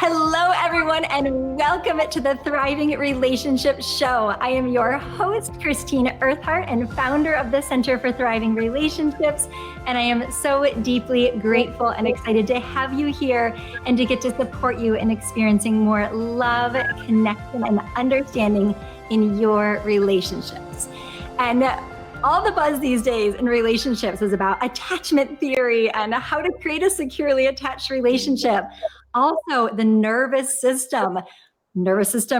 Hello, everyone, and welcome to the Thriving Relationship Show. I am your host, Christine Eartheart, and founder of the Center for Thriving Relationships. And I am so deeply grateful and excited to have you here and to get to support you in experiencing more love, connection, and understanding in your relationships. And all the buzz these days in relationships is about attachment theory and how to create a securely attached relationship. Also, the nervous system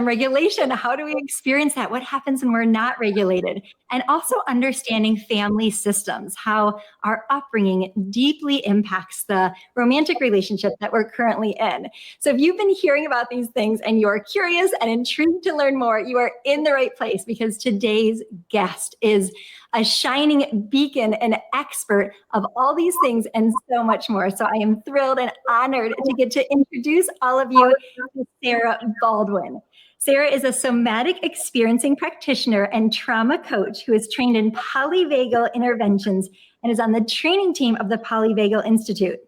regulation. How do we experience that? What happens when we're not regulated? And also understanding family systems, how our upbringing deeply impacts the romantic relationship that we're currently in. So if you've been hearing about these things and you're curious and intrigued to learn more, you are in the right place, because today's guest is a shining beacon and expert of all these things and so much more. So I am thrilled and honored to get to introduce all of you to Sarah Baldwin. Sarah is a somatic experiencing practitioner and trauma coach who is trained in polyvagal interventions and is on the training team of the Polyvagal Institute.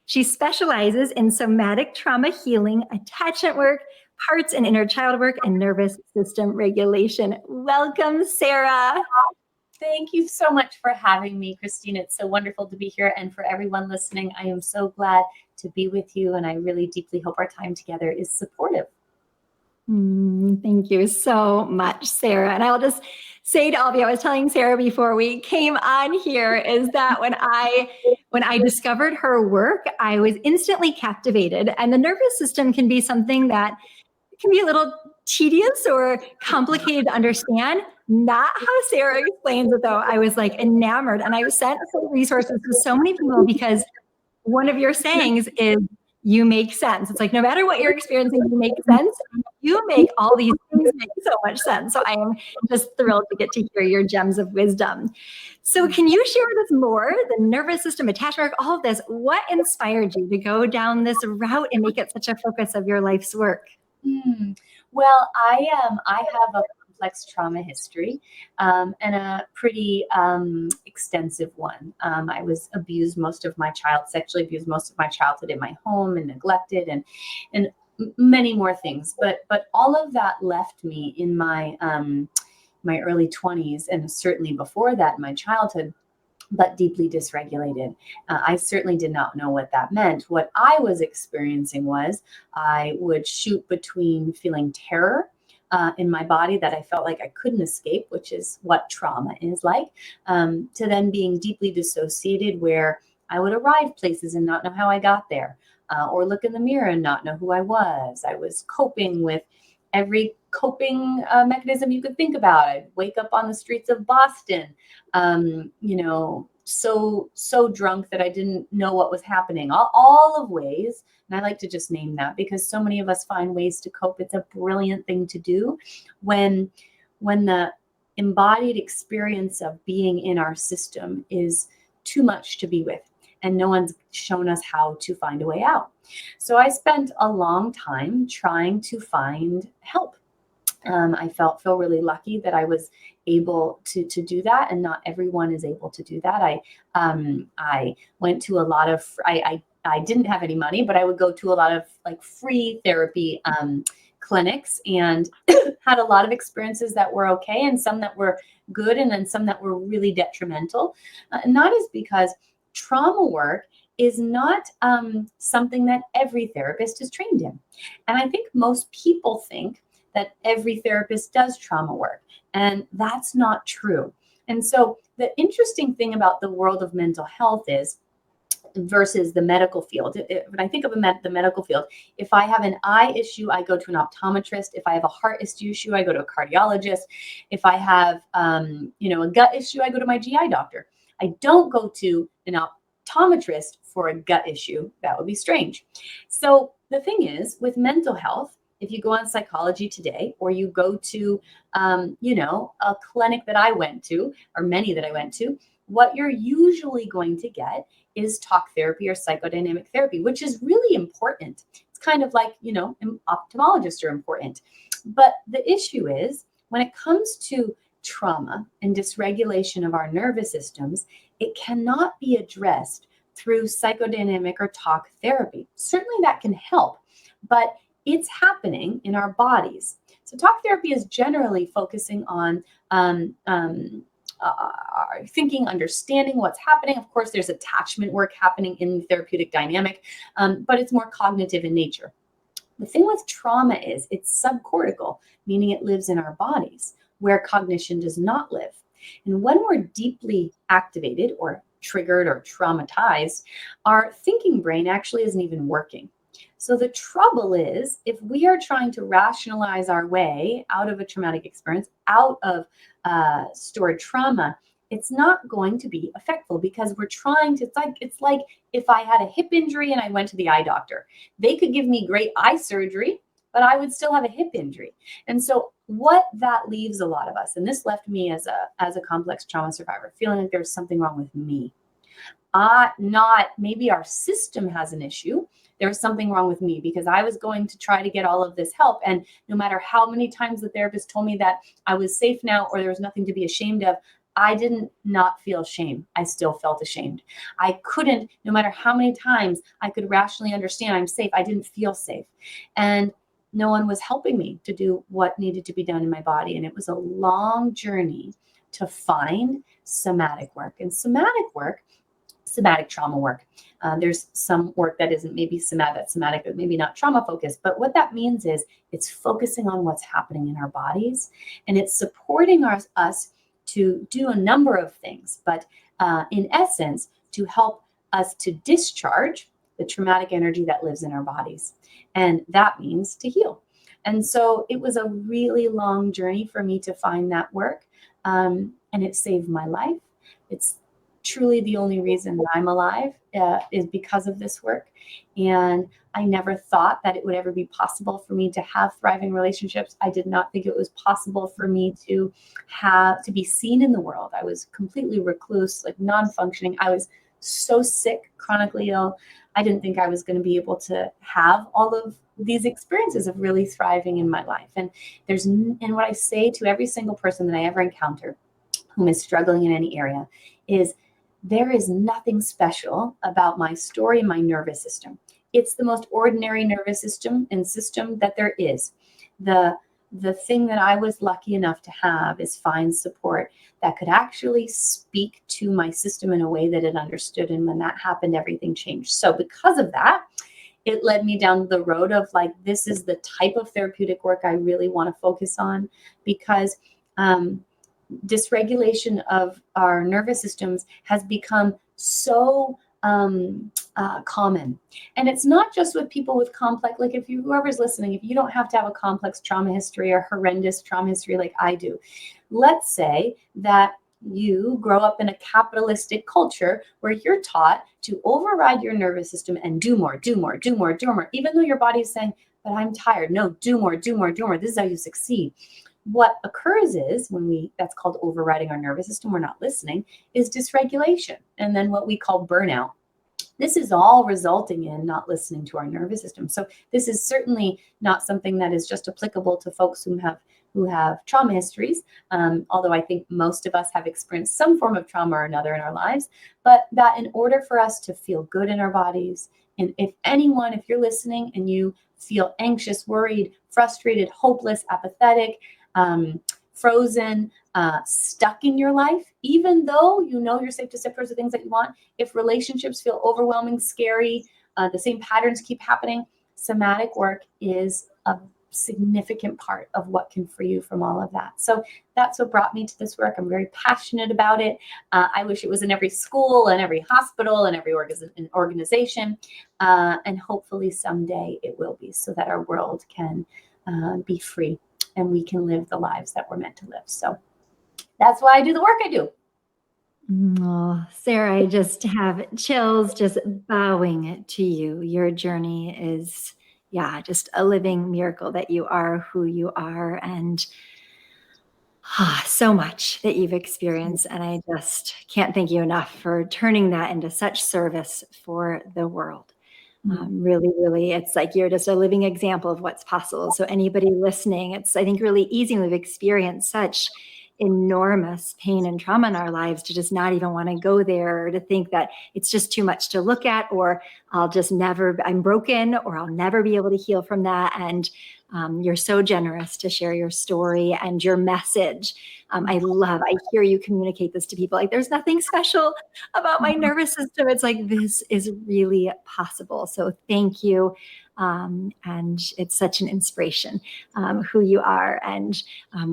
She specializes in somatic trauma healing, attachment work, parts and inner child work, and nervous system regulation. Welcome, Sarah. Thank you so much for having me, Christine. It's so wonderful to be here. And for everyone listening, I am so glad to be with you. And I really deeply hope our time together is supportive. Thank you so much, Sarah. And I'll just say to all of you, I was telling Sarah before we came on here, is that when I discovered her work, I was instantly captivated. And the nervous system can be something that can be a little tedious or complicated to understand. Not how Sarah explains it, though. I was like enamored, and I sent resources to so many people because one of your sayings is, you make sense. It's like, no matter what you're experiencing, you make sense. You make all these things make so much sense. So I am just thrilled to get to hear your gems of wisdom. So can you share with us more, the nervous system, attachment work, all of this? What inspired you to go down this route and make it such a focus of your life's work? Well, I have a complex trauma history and a pretty extensive one. I was abused sexually abused most of my childhood in my home, and neglected, and many more things. But all of that left me in my my early 20s, and certainly before that in my childhood, but deeply dysregulated. I certainly did not know what that meant. What I was experiencing was I would shoot between feeling terror in my body that I felt like I couldn't escape, which is what trauma is like, to then being deeply dissociated, where I would arrive places and not know how I got there, or look in the mirror and not know who I was. I was coping with every coping mechanism you could think about. I'd wake up on the streets of Boston, so drunk that I didn't know what was happening. All of ways, and I like to just name that because so many of us find ways to cope. It's a brilliant thing to do when the embodied experience of being in our system is too much to be with, and no one's shown us how to find a way out. So I spent a long time trying to find help. I feel really lucky that I was able to do that, and not everyone is able to do that. I went to a lot of, I didn't have any money, but I would go to a lot of like free therapy clinics, and had a lot of experiences that were okay, and some that were good, and then some that were really detrimental. And that is because trauma work is not something that every therapist is trained in. And I think most people think that every therapist does trauma work, and that's not true. And so the interesting thing about the world of mental health is, versus the medical field, when I think of the medical field, if I have an eye issue, I go to an optometrist. If I have a heart issue, I go to a cardiologist. If I have a gut issue, I go to my GI doctor. I don't go to an optometrist for a gut issue. That would be strange. So the thing is, with mental health, if you go on Psychology Today, or you go to, a clinic that I went to, or many that I went to, what you're usually going to get is talk therapy or psychodynamic therapy, which is really important. It's kind of like, ophthalmologists are important. But the issue is, when it comes to trauma and dysregulation of our nervous systems, it cannot be addressed through psychodynamic or talk therapy. Certainly that can help, but it's happening in our bodies. So talk therapy is generally focusing on thinking, understanding what's happening. Of course, there's attachment work happening in the therapeutic dynamic, but it's more cognitive in nature. The thing with trauma is it's subcortical, meaning it lives in our bodies where cognition does not live. And when we're deeply activated or triggered or traumatized, our thinking brain actually isn't even working. So the trouble is, if we are trying to rationalize our way out of a traumatic experience, out of stored trauma, it's not going to be effective because we're trying to, it's like if I had a hip injury and I went to the eye doctor, they could give me great eye surgery, but I would still have a hip injury. And so what that leaves a lot of us, and this left me as a complex trauma survivor, feeling like there's something wrong with me. Not maybe our system has an issue. There was something wrong with me because I was going to try to get all of this help. And no matter how many times the therapist told me that I was safe now or there was nothing to be ashamed of, I didn't not feel shame. I still felt ashamed. I couldn't, no matter how many times I could rationally understand I'm safe, I didn't feel safe. And no one was helping me to do what needed to be done in my body. And it was a long journey to find somatic work. And somatic trauma work. There's some work that isn't maybe somatic, but maybe not trauma focused. But what that means is it's focusing on what's happening in our bodies, and it's supporting us to do a number of things. But in essence, to help us to discharge the traumatic energy that lives in our bodies. And that means to heal. And so it was a really long journey for me to find that work. And it saved my life. It's truly the only reason that I'm alive is because of this work. And I never thought that it would ever be possible for me to have thriving relationships. I did not think it was possible for me to be seen in the world. I was completely recluse, like non-functioning. I was so sick, chronically ill. I didn't think I was going to be able to have all of these experiences of really thriving in my life. And what I say to every single person that I ever encounter whom is struggling in any area is, there is nothing special about my story and my nervous system. It's the most ordinary nervous system that there is. The thing that I was lucky enough to have is find support that could actually speak to my system in a way that it understood. And when that happened, everything changed. So because of that, it led me down the road of like, this is the type of therapeutic work I really want to focus on, because dysregulation of our nervous systems has become so common. And it's not just with people with complex, like whoever's listening, if you don't have to have a complex trauma history or horrendous trauma history like I do, let's say that you grow up in a capitalistic culture where you're taught to override your nervous system and do more, even though your body is saying, but I'm tired. No, do more. This is how you succeed. What occurs is that's called overriding our nervous system, we're not listening, is dysregulation. And then what we call burnout. This is all resulting in not listening to our nervous system. So this is certainly not something that is just applicable to folks who have trauma histories, although I think most of us have experienced some form of trauma or another in our lives, but that in order for us to feel good in our bodies, and if you're listening and you feel anxious, worried, frustrated, hopeless, apathetic, frozen, stuck in your life, even though you know you're safe to step towards the things that you want, if relationships feel overwhelming, scary, the same patterns keep happening, somatic work is a significant part of what can free you from all of that. So that's what brought me to this work. I'm very passionate about it. I wish it was in every school and every hospital and every organization. And hopefully someday it will be, so that our world can be free and we can live the lives that we're meant to live. So that's why I do the work I do. Oh, Sarah, I just have chills just bowing to you. Your journey is, just a living miracle that you are who you are, and so much that you've experienced. And I just can't thank you enough for turning that into such service for the world. Really, really, it's like you're just a living example of what's possible. So anybody listening, it's, I think, really easy. We've experienced such enormous pain and trauma in our lives to just not even want to go there, or to think that it's just too much to look at, or I'm broken, or I'll never be able to heal from that. And you're so generous to share your story and your message. I hear you communicate this to people. Like, there's nothing special about my nervous system. It's like, this is really possible. So thank you. And it's such an inspiration, who you are and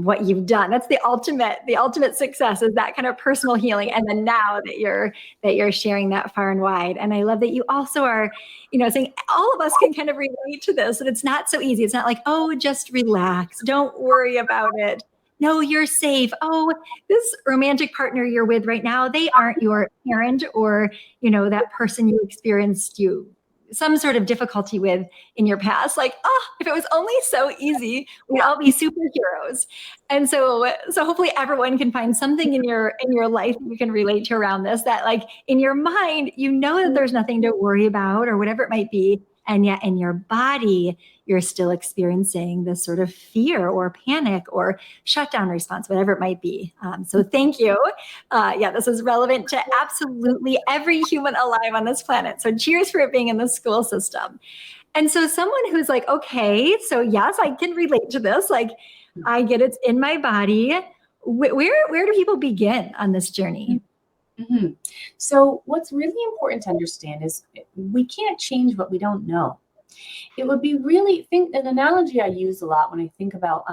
what you've done. That's the ultimate success, is that kind of personal healing. And then now that you're sharing that far and wide. And I love that you also are, saying all of us can kind of relate to this, and it's not so easy. It's not like, oh, just relax, don't worry about it. No, you're safe. Oh, this romantic partner you're with right now, they aren't your parent, or, that person you experienced some sort of difficulty with in your past. Like, if it was only so easy, we'd all be superheroes. And so hopefully everyone can find something in your life that you can relate to around this, that like in your mind, that there's nothing to worry about or whatever it might be. And yet in your body, you're still experiencing this sort of fear or panic or shutdown response, whatever it might be. So thank you. This is relevant to absolutely every human alive on this planet. So cheers for it being in the school system. And so someone who's like, okay, so yes, I can relate to this. Like, I get it's in my body. Where do people begin on this journey? Mm-hmm. So what's really important to understand is we can't change what we don't know. It would be an analogy I use a lot when I think about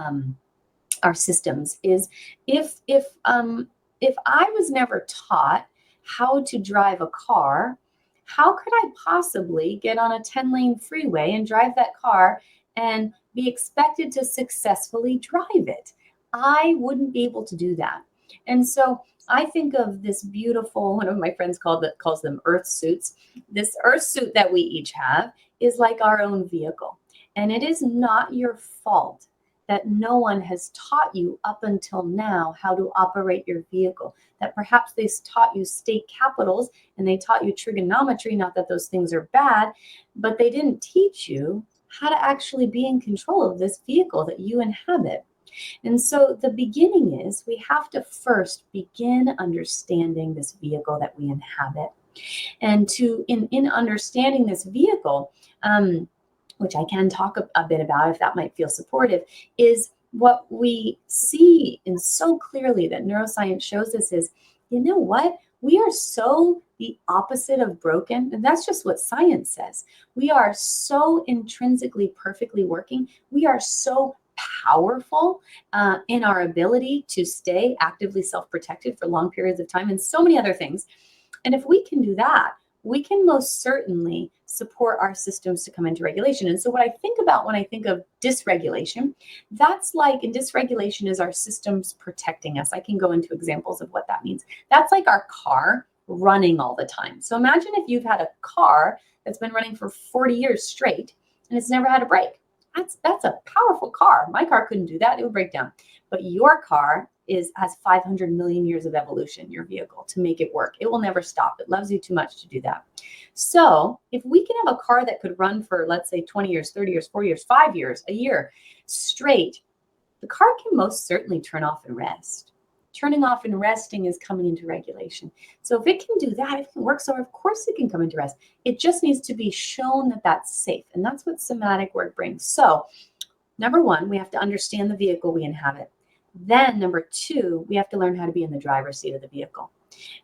our systems is if I was never taught how to drive a car, how could I possibly get on a 10-lane freeway and drive that car and be expected to successfully drive it? I wouldn't be able to do that. And so I think of this beautiful, one of my friends calls them earth suits. This earth suit that we each have is like our own vehicle. And it is not your fault that no one has taught you up until now how to operate your vehicle. That perhaps they taught you state capitals and they taught you trigonometry, not that those things are bad, but they didn't teach you how to actually be in control of this vehicle that you inhabit. And so the beginning is we have to first begin understanding this vehicle that we inhabit. And in understanding this vehicle, which I can talk a bit about if that might feel supportive, is what we see and so clearly that neuroscience shows us is, you know what? We are so the opposite of broken. And that's just what science says. We are so intrinsically perfectly working. We are so powerful in our ability to stay actively self-protected for long periods of time and so many other things. And if we can do that, we can most certainly support our systems to come into regulation. And so what I think about when I think of dysregulation, and dysregulation is our systems protecting us. I can go into examples of what that means. That's like our car running all the time. So imagine if you've had a car that's been running for 40 years straight and it's never had a break. That's a powerful car. My car couldn't do that. It would break down. But your car has 500 million years of evolution, your vehicle, to make it work. It will never stop. It loves you too much to do that. So if we can have a car that could run for, let's say, 20 years, 30 years, 4 years, 5 years, a year straight, the car can most certainly turn off and rest. Turning off and resting is coming into regulation. So if it can do that, if it can work, so of course it can come into rest. It just needs to be shown that that's safe. And that's what somatic work brings. So number one, we have to understand the vehicle we inhabit. Then number two, we have to learn how to be in the driver's seat of the vehicle.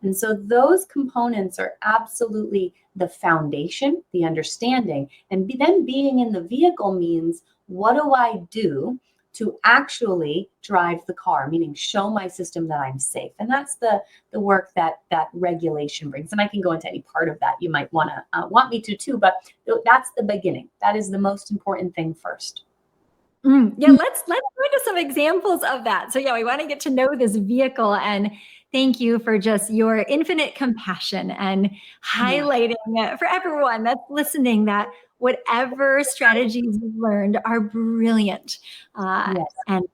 And so those components are absolutely the foundation, the understanding. And then being in the vehicle means, what do I do to actually drive the car, meaning show my system that I'm safe? And that's the work that regulation brings. And I can go into any part of that you might want me to too, but that's the beginning. That is the most important thing first. Yeah, let's go into some examples of that. So we want to get to know this vehicle, and thank you for just your infinite compassion and highlighting for everyone that's listening that whatever strategies you've learned are brilliant. Yes. And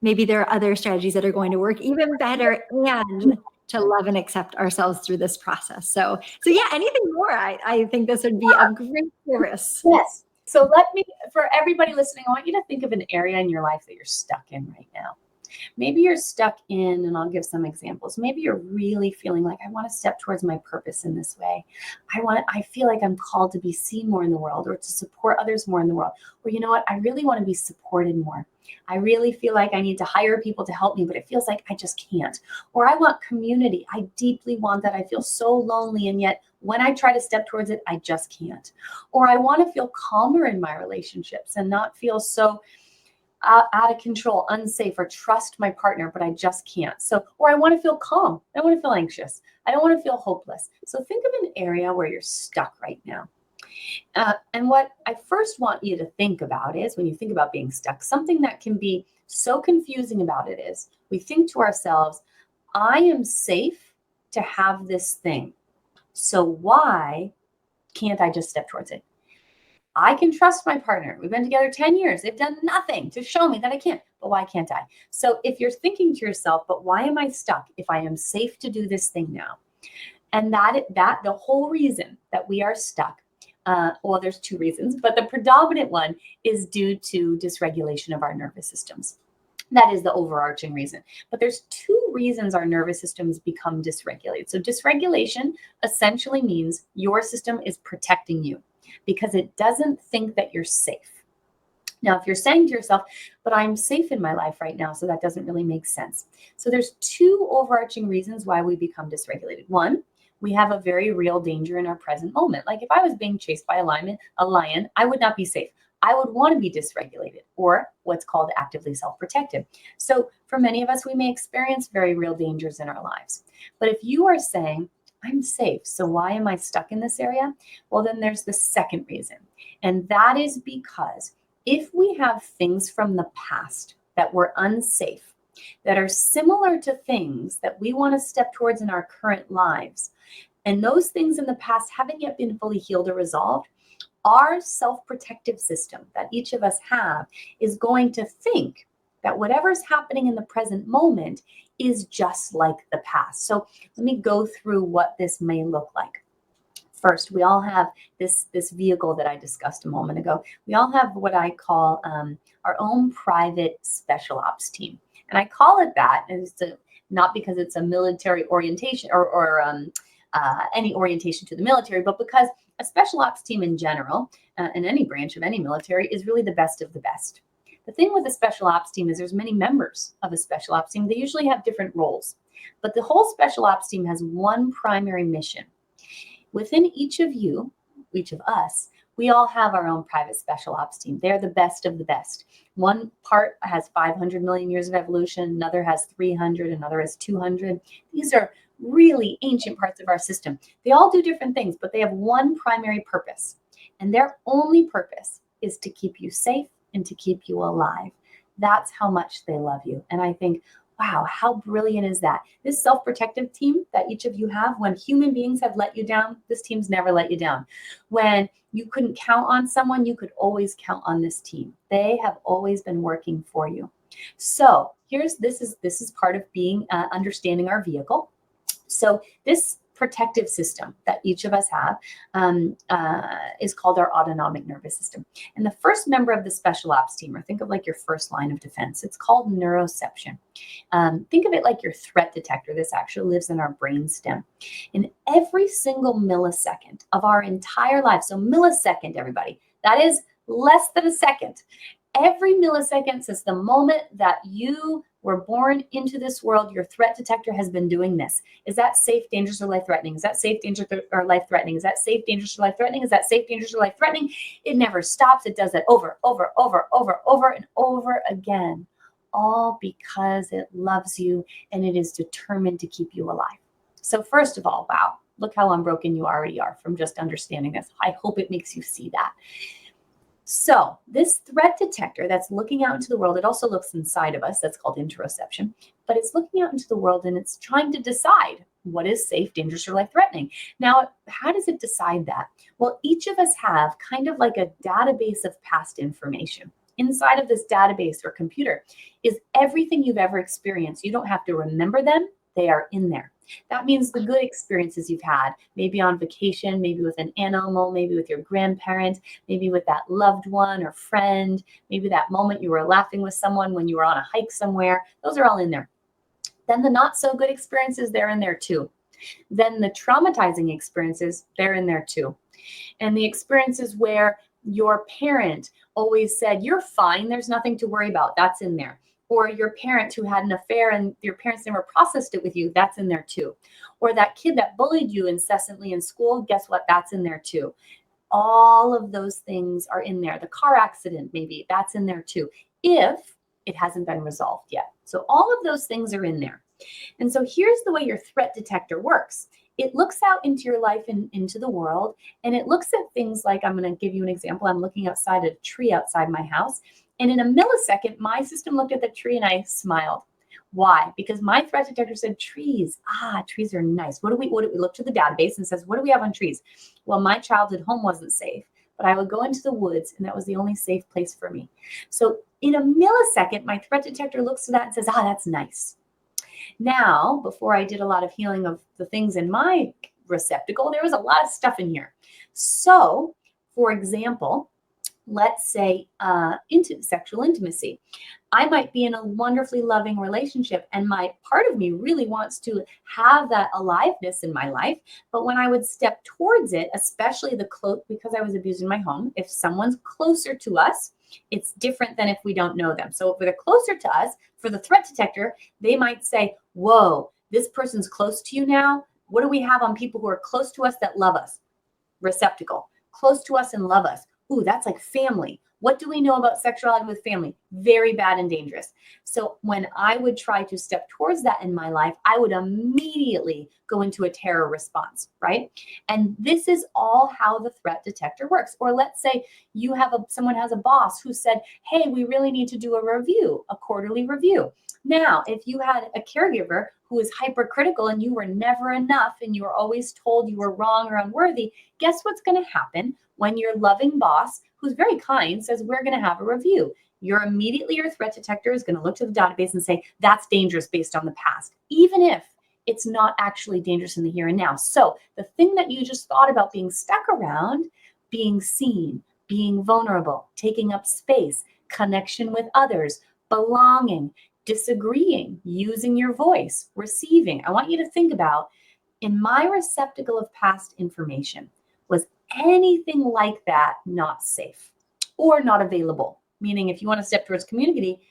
maybe there are other strategies that are going to work even better, and to love and accept ourselves through this process. So anything more? I think this would be of great service. Yes. So for everybody listening, I want you to think of an area in your life that you're stuck in right now. Maybe you're stuck in, and I'll give some examples. Maybe you're really feeling like, I want to step towards my purpose in this way. I feel like I'm called to be seen more in the world, or to support others more in the world. Or you know what? I really want to be supported more. I really feel like I need to hire people to help me, but it feels like I just can't. Or I want community. I deeply want that. I feel so lonely, and yet when I try to step towards it, I just can't. Or I want to feel calmer in my relationships and not feel so out of control, unsafe, or trust my partner, but I just can't. So, or I want to feel calm. I don't want to feel anxious. I don't want to feel hopeless. So think of an area where you're stuck right now. And what I first want you to think about is, when you think about being stuck, something that can be so confusing about it is, we think to ourselves, I am safe to have this thing. So why can't I just step towards it? I can trust my partner. We've been together 10 years. They've done nothing to show me that I can't, but why can't I? So if you're thinking to yourself, but why am I stuck if I am safe to do this thing now? And that the whole reason that we are stuck, well, there's two reasons, but the predominant one is due to dysregulation of our nervous systems. That is the overarching reason. But there's two reasons our nervous systems become dysregulated. So dysregulation essentially means your system is protecting you because it doesn't think that you're safe. Now, if you're saying to yourself, but I'm safe in my life right now, so that doesn't really make sense. So there's two overarching reasons why we become dysregulated. One, we have a very real danger in our present moment. Like if I was being chased by a lion, I would not be safe. I would want to be dysregulated, or what's called actively self-protective. So for many of us, we may experience very real dangers in our lives. But if you are saying, I'm safe, so why am I stuck in this area? Well, then there's the second reason. And that is because if we have things from the past that were unsafe, that are similar to things that we want to step towards in our current lives, and those things in the past haven't yet been fully healed or resolved, our self-protective system that each of us have is going to think that whatever's happening in the present moment is just like the past. So let me go through what this may look like. First, we all have this vehicle that I discussed a moment ago. We all have what I call our own private special ops team. And I call it that, and it's not because it's a military orientation or any orientation to the military, but because a special ops team in general, in any branch of any military, is really the best of the best. The thing with a special ops team is there's many members of a special ops team. They usually have different roles, but the whole special ops team has one primary mission. Within each of you, each of us, we all have our own private special ops team. They're the best of the best. One part has 500 million years of evolution, another has 300, another has 200. These are really ancient parts of our system. They all do different things, but they have one primary purpose. And their only purpose is to keep you safe and to keep you alive. That's how much they love you. And I think, wow, how brilliant is that? This self-protective team that each of you have, when human beings have let you down, this team's never let you down. When you couldn't count on someone, you could always count on this team. They have always been working for you. So this is part of being understanding our vehicle. So this protective system that each of us have is called our autonomic nervous system. And the first member of the special ops team, or think of like your first line of defense, it's called neuroception. Think of it like your threat detector. This actually lives in our brainstem. In every single millisecond of our entire life, so millisecond, everybody, that is less than a second. Every millisecond since the moment that you were born into this world, your threat detector has been doing this. Is that safe, dangerous, or life-threatening? Is that safe, dangerous, or life-threatening? Is that safe, dangerous, or life-threatening? Is that safe, dangerous, or life-threatening? It never stops. It does that over and over again, all because it loves you and it is determined to keep you alive. So first of all, wow, look how unbroken you already are from just understanding this. I hope it makes you see that. So this threat detector that's looking out into the world, it also looks inside of us. That's called interoception. But it's looking out into the world and it's trying to decide what is safe, dangerous, or life-threatening. Now, how does it decide that? Well, each of us have kind of like a database of past information. Inside of this database or computer is everything you've ever experienced. You don't have to remember them. They are in there. That means the good experiences you've had, maybe on vacation, maybe with an animal, maybe with your grandparent, maybe with that loved one or friend, maybe that moment you were laughing with someone when you were on a hike somewhere. Those are all in there. Then the not so good experiences, they're in there too. Then the traumatizing experiences, they're in there too. And the experiences where your parent always said, you're fine, there's nothing to worry about, that's in there. Or your parent who had an affair and your parents never processed it with you, that's in there too. Or that kid that bullied you incessantly in school, guess what? That's in there too. All of those things are in there. The car accident, maybe, that's in there too, if it hasn't been resolved yet. So all of those things are in there. And so here's the way your threat detector works. It looks out into your life and into the world, and it looks at things like, I'm going to give you an example. I'm looking outside at a tree outside my house, and in a millisecond, my system looked at the tree and I smiled. Why? Because my threat detector said trees. Trees are nice. What do we look to the database and says, what do we have on trees? Well, my childhood home wasn't safe, but I would go into the woods, and that was the only safe place for me. So in a millisecond, my threat detector looks to that and says, that's nice. Now, before I did a lot of healing of the things in my receptacle, there was a lot of stuff in here. So, for example, let's say sexual intimacy. I might be in a wonderfully loving relationship, and my part of me really wants to have that aliveness in my life. But when I would step towards it, especially because I was abused in my home, if someone's closer to us, it's different than if we don't know them. So if they're closer to us, for the threat detector, they might say, whoa, this person's close to you now. What do we have on people who are close to us that love us? Receptacle. Close to us and love us. Ooh, that's like family. What do we know about sexuality with family? Very bad and dangerous. So when I would try to step towards that in my life, I would immediately go into a terror response, right? And this is all how the threat detector works. Or let's say you have someone has a boss who said, hey, we really need to do a review, a quarterly review. Now, if you had a caregiver who is hypercritical and you were never enough and you were always told you were wrong or unworthy, guess what's going to happen when your loving boss, who's very kind, says, we're going to have a review? Your threat detector is going to look to the database and say, that's dangerous based on the past, even if it's not actually dangerous in the here and now. So the thing that you just thought about being stuck around, being seen, being vulnerable, taking up space, connection with others, belonging, disagreeing, using your voice, receiving. I want you to think about, in my receptacle of past information, was anything like that not safe or not available? Meaning, if you want to step towards community,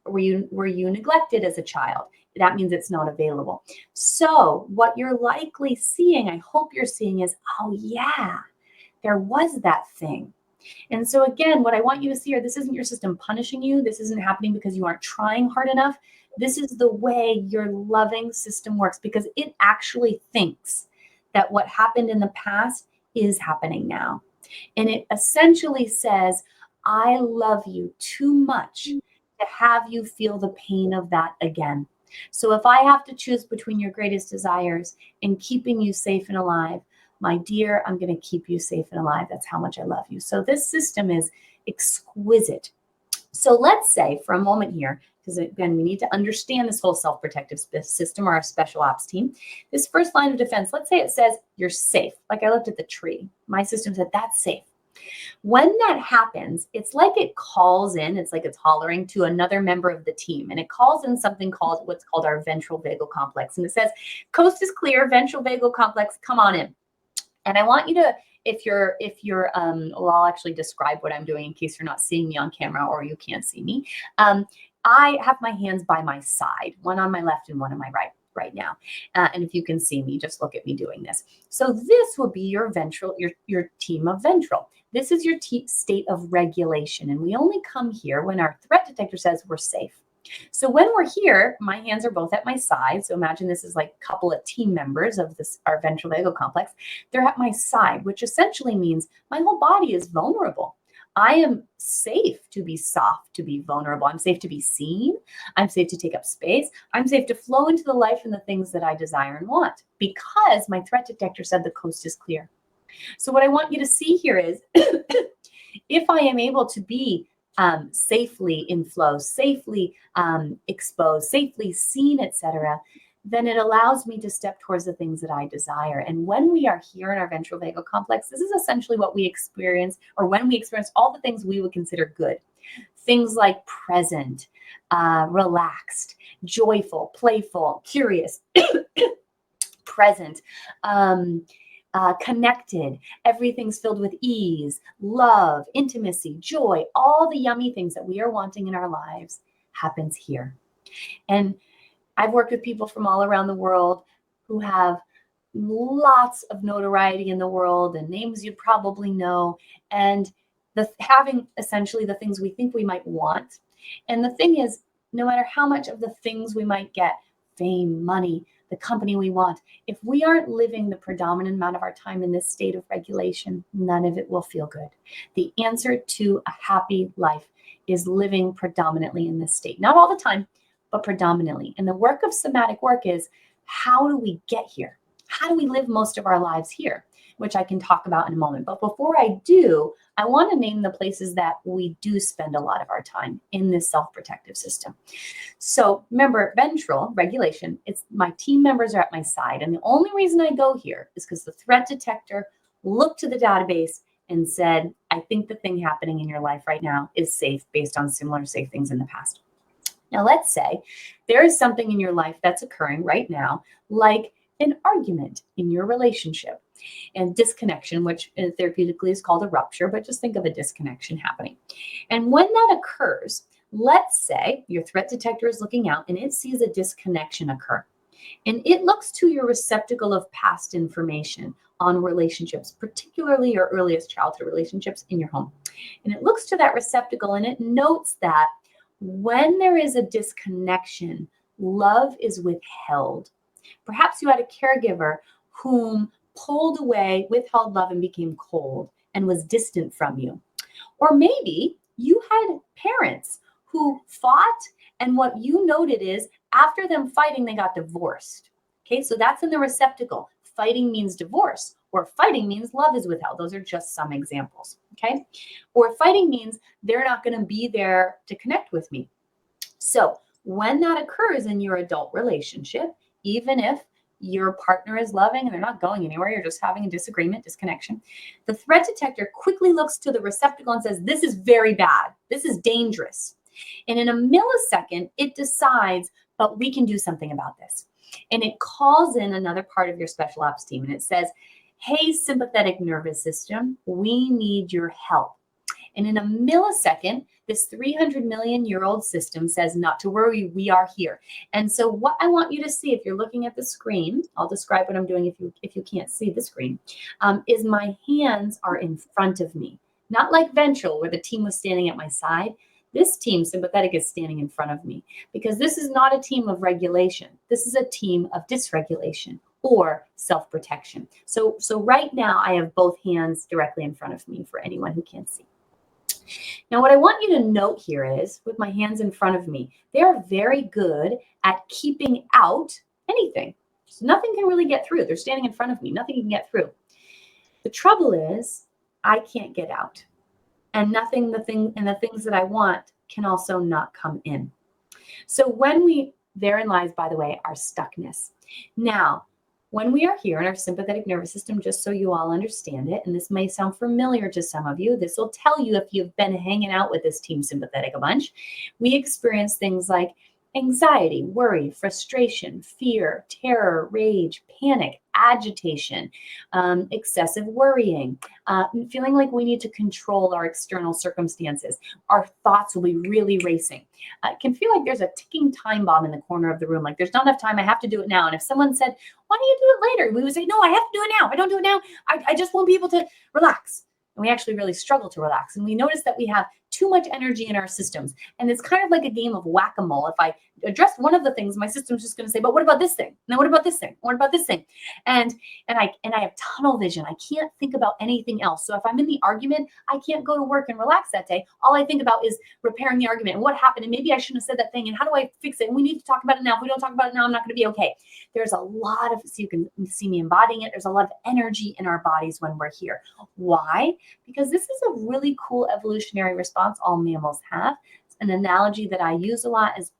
were you neglected as a child? That means it's not available. So what you're likely seeing, I hope you're seeing, is, oh yeah, there was that thing. And so again, what I want you to see here, this isn't your system punishing you. This isn't happening because you aren't trying hard enough. This is the way your loving system works, because it actually thinks that what happened in the past is happening now. And it essentially says, I love you too much to have you feel the pain of that again. So if I have to choose between your greatest desires and keeping you safe and alive, my dear, I'm going to keep you safe and alive. That's how much I love you. So this system is exquisite. So let's say for a moment here, because again, we need to understand this whole self-protective system or our special ops team. This first line of defense, let's say it says you're safe. Like I looked at the tree. My system said that's safe. When that happens, it's like it calls in, it's like it's hollering to another member of the team. And it calls in something called what's called our ventral vagal complex. And it says, coast is clear, ventral vagal complex, come on in. And I want you to, I'll actually describe what I'm doing in case you're not seeing me on camera or you can't see me. I have my hands by my side, one on my left and one on my right now. And if you can see me, just look at me doing this. So this will be your ventral, your team of ventral. This is your state of regulation. And we only come here when our threat detector says we're safe. So when we're here, my hands are both at my side. So imagine this is like a couple of team members of our ventral vagal complex. They're at my side, which essentially means my whole body is vulnerable. I am safe to be soft, to be vulnerable. I'm safe to be seen. I'm safe to take up space. I'm safe to flow into the life and the things that I desire and want, because my threat detector said the coast is clear. So what I want you to see here is if I am able to be safely in flow, safely exposed, safely seen, etc., then it allows me to step towards the things that I desire. And when we are here in our ventral vagal complex, this is essentially what we experience, or when we experience all the things we would consider good. Things like present, relaxed, joyful, playful, curious, present, connected. Everything's filled with ease, love, intimacy, joy. All the yummy things that we are wanting in our lives happens here. And I've worked with people from all around the world who have lots of notoriety in the world and names you probably know, and having essentially the things we think we might want. And the thing is, no matter how much of the things we might get, fame, money, the company we want, if we aren't living the predominant amount of our time in this state of regulation, none of it will feel good. The answer to a happy life is living predominantly in this state. Not all the time, but predominantly. And the work of somatic work is, how do we get here? How do we live most of our lives here? Which I can talk about in a moment. But before I do, I want to name the places that we do spend a lot of our time in this self-protective system. So remember, ventral regulation, it's my team members are at my side. And the only reason I go here is because the threat detector looked to the database and said, I think the thing happening in your life right now is safe based on similar safe things in the past. Now, let's say there is something in your life that's occurring right now, like an argument in your relationship and disconnection, which therapeutically is called a rupture, but just think of a disconnection happening. And when that occurs, let's say your threat detector is looking out and it sees a disconnection occur. And it looks to your receptacle of past information on relationships, particularly your earliest childhood relationships in your home. And it looks to that receptacle and it notes that when there is a disconnection, love is withheld. Perhaps you had a caregiver whom pulled away, withheld love, and became cold and was distant from you. Or maybe you had parents who fought, and what you noted is after them fighting, they got divorced. Okay, so that's in the receptacle. Fighting means divorce, or fighting means love is withheld. Those are just some examples. Okay, or fighting means they're not going to be there to connect with me. So when that occurs in your adult relationship, even if your partner is loving and they're not going anywhere, you're just having a disagreement, disconnection, the threat detector quickly looks to the receptacle and says, this is very bad. This is dangerous. And in a millisecond, it decides, but we can do something about this. And it calls in another part of your special ops team and it says, hey, sympathetic nervous system, we need your help. And in a millisecond, this 300 million year old system says, not to worry, we are here. And so what I want you to see, if you're looking at the screen, I'll describe what I'm doing if you can't see the screen, is my hands are in front of me. Not like ventral, where the team was standing at my side. This team, sympathetic, is standing in front of me because this is not a team of regulation. This is a team of dysregulation or self-protection. So right now, I have both hands directly in front of me for anyone who can't see. Now, what I want you to note here is, with my hands in front of me, they're very good at keeping out anything. So nothing can really get through. They're standing in front of me. Nothing can get through. The trouble is, I can't get out. And the things that I want can also not come in. So therein lies, by the way, our stuckness. Now, when we are here in our sympathetic nervous system, just so you all understand it, and this may sound familiar to some of you, this will tell you if you've been hanging out with this team sympathetic a bunch, we experience things like anxiety, worry, frustration, fear, terror, rage, panic, agitation, excessive worrying, feeling like we need to control our external circumstances. Our thoughts will be really racing. It can feel like there's a ticking time bomb in the corner of the room. Like there's not enough time. I have to do it now. And if someone said, why don't you do it later? We would say, no, I have to do it now. If I don't do it now, I just won't be able to relax. And we actually really struggle to relax. And we notice that we have too much energy in our systems. And it's kind of like a game of whack-a-mole. If I address one of the things, my system's just going to say, but what about this thing? Now, what about this thing? What about this thing? And I have tunnel vision. I can't think about anything else. So if I'm in the argument, I can't go to work and relax that day. All I think about is repairing the argument and what happened. And maybe I shouldn't have said that thing. And how do I fix it? And we need to talk about it now. If we don't talk about it now, I'm not going to be okay. There's a lot of, so you can see me embodying it. There's a lot of energy in our bodies when we're here. Why? Because this is a really cool evolutionary response all mammals have. An analogy that I use a lot is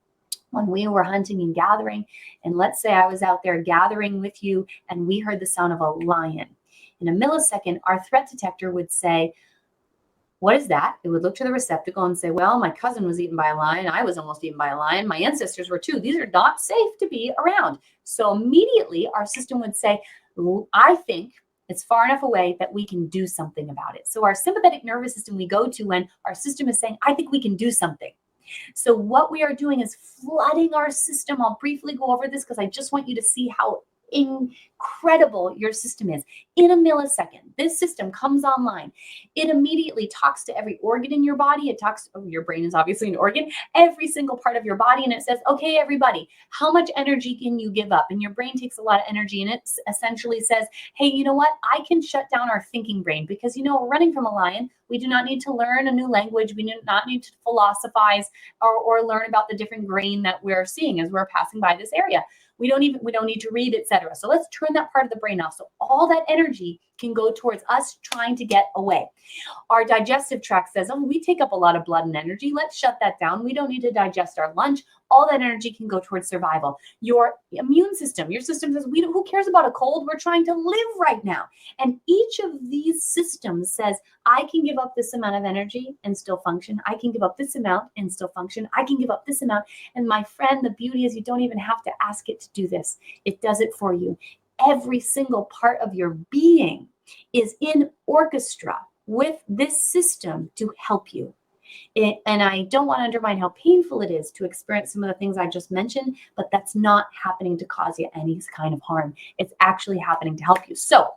when we were hunting and gathering, and let's say I was out there gathering with you and we heard the sound of a lion. In a millisecond, our threat detector would say, what is that? It would look to the receptacle and say, well, my cousin was eaten by a lion. I was almost eaten by a lion. My ancestors were too. These are not safe to be around. So immediately our system would say, I think it's far enough away that we can do something about it. So our sympathetic nervous system we go to when our system is saying, I think we can do something. So what we are doing is flooding our system. I'll briefly go over this because I just want you to see how incredible your system is. In a millisecond, this system comes online. It immediately talks to every organ in your body. It talks, your brain is obviously an organ, every single part of your body. And it says, okay, everybody, how much energy can you give up? And your brain takes a lot of energy and it essentially says, hey, you know what? I can shut down our thinking brain because, we're running from a lion. We do not need to learn a new language. We do not need to philosophize or learn about the different grain that we're seeing as we're passing by this area. We don't need to read, etc. So let's turn that part of the brain off. So all that energy can go towards us trying to get away. Our digestive tract says, oh, we take up a lot of blood and energy. Let's shut that down. We don't need to digest our lunch. All that energy can go towards survival. Your immune system, your system says, who cares about a cold? We're trying to live right now. And each of these systems says, I can give up this amount of energy and still function. I can give up this amount and still function. I can give up this amount. And my friend, the beauty is you don't even have to ask it to do this. It does it for you. Every single part of your being is in orchestra with this system to help you. And I don't want to undermine how painful it is to experience some of the things I just mentioned, but that's not happening to cause you any kind of harm. It's actually happening to help you. So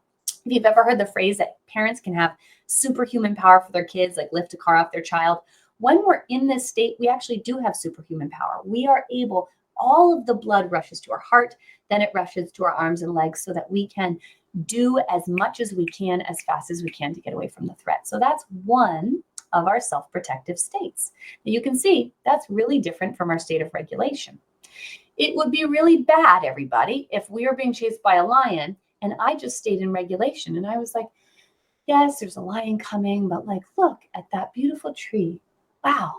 if you've ever heard the phrase that parents can have superhuman power for their kids, like lift a car off their child, when we're in this state, we actually do have superhuman power. We are able, all of the blood rushes to our heart, then it rushes to our arms and legs so that we can do as much as we can, as fast as we can to get away from the threat. So that's one of our self-protective states. You can see that's really different from our state of regulation. It would be really bad, everybody, if we were being chased by a lion and I just stayed in regulation and I was like, yes, there's a lion coming, but like, look at that beautiful tree. Wow,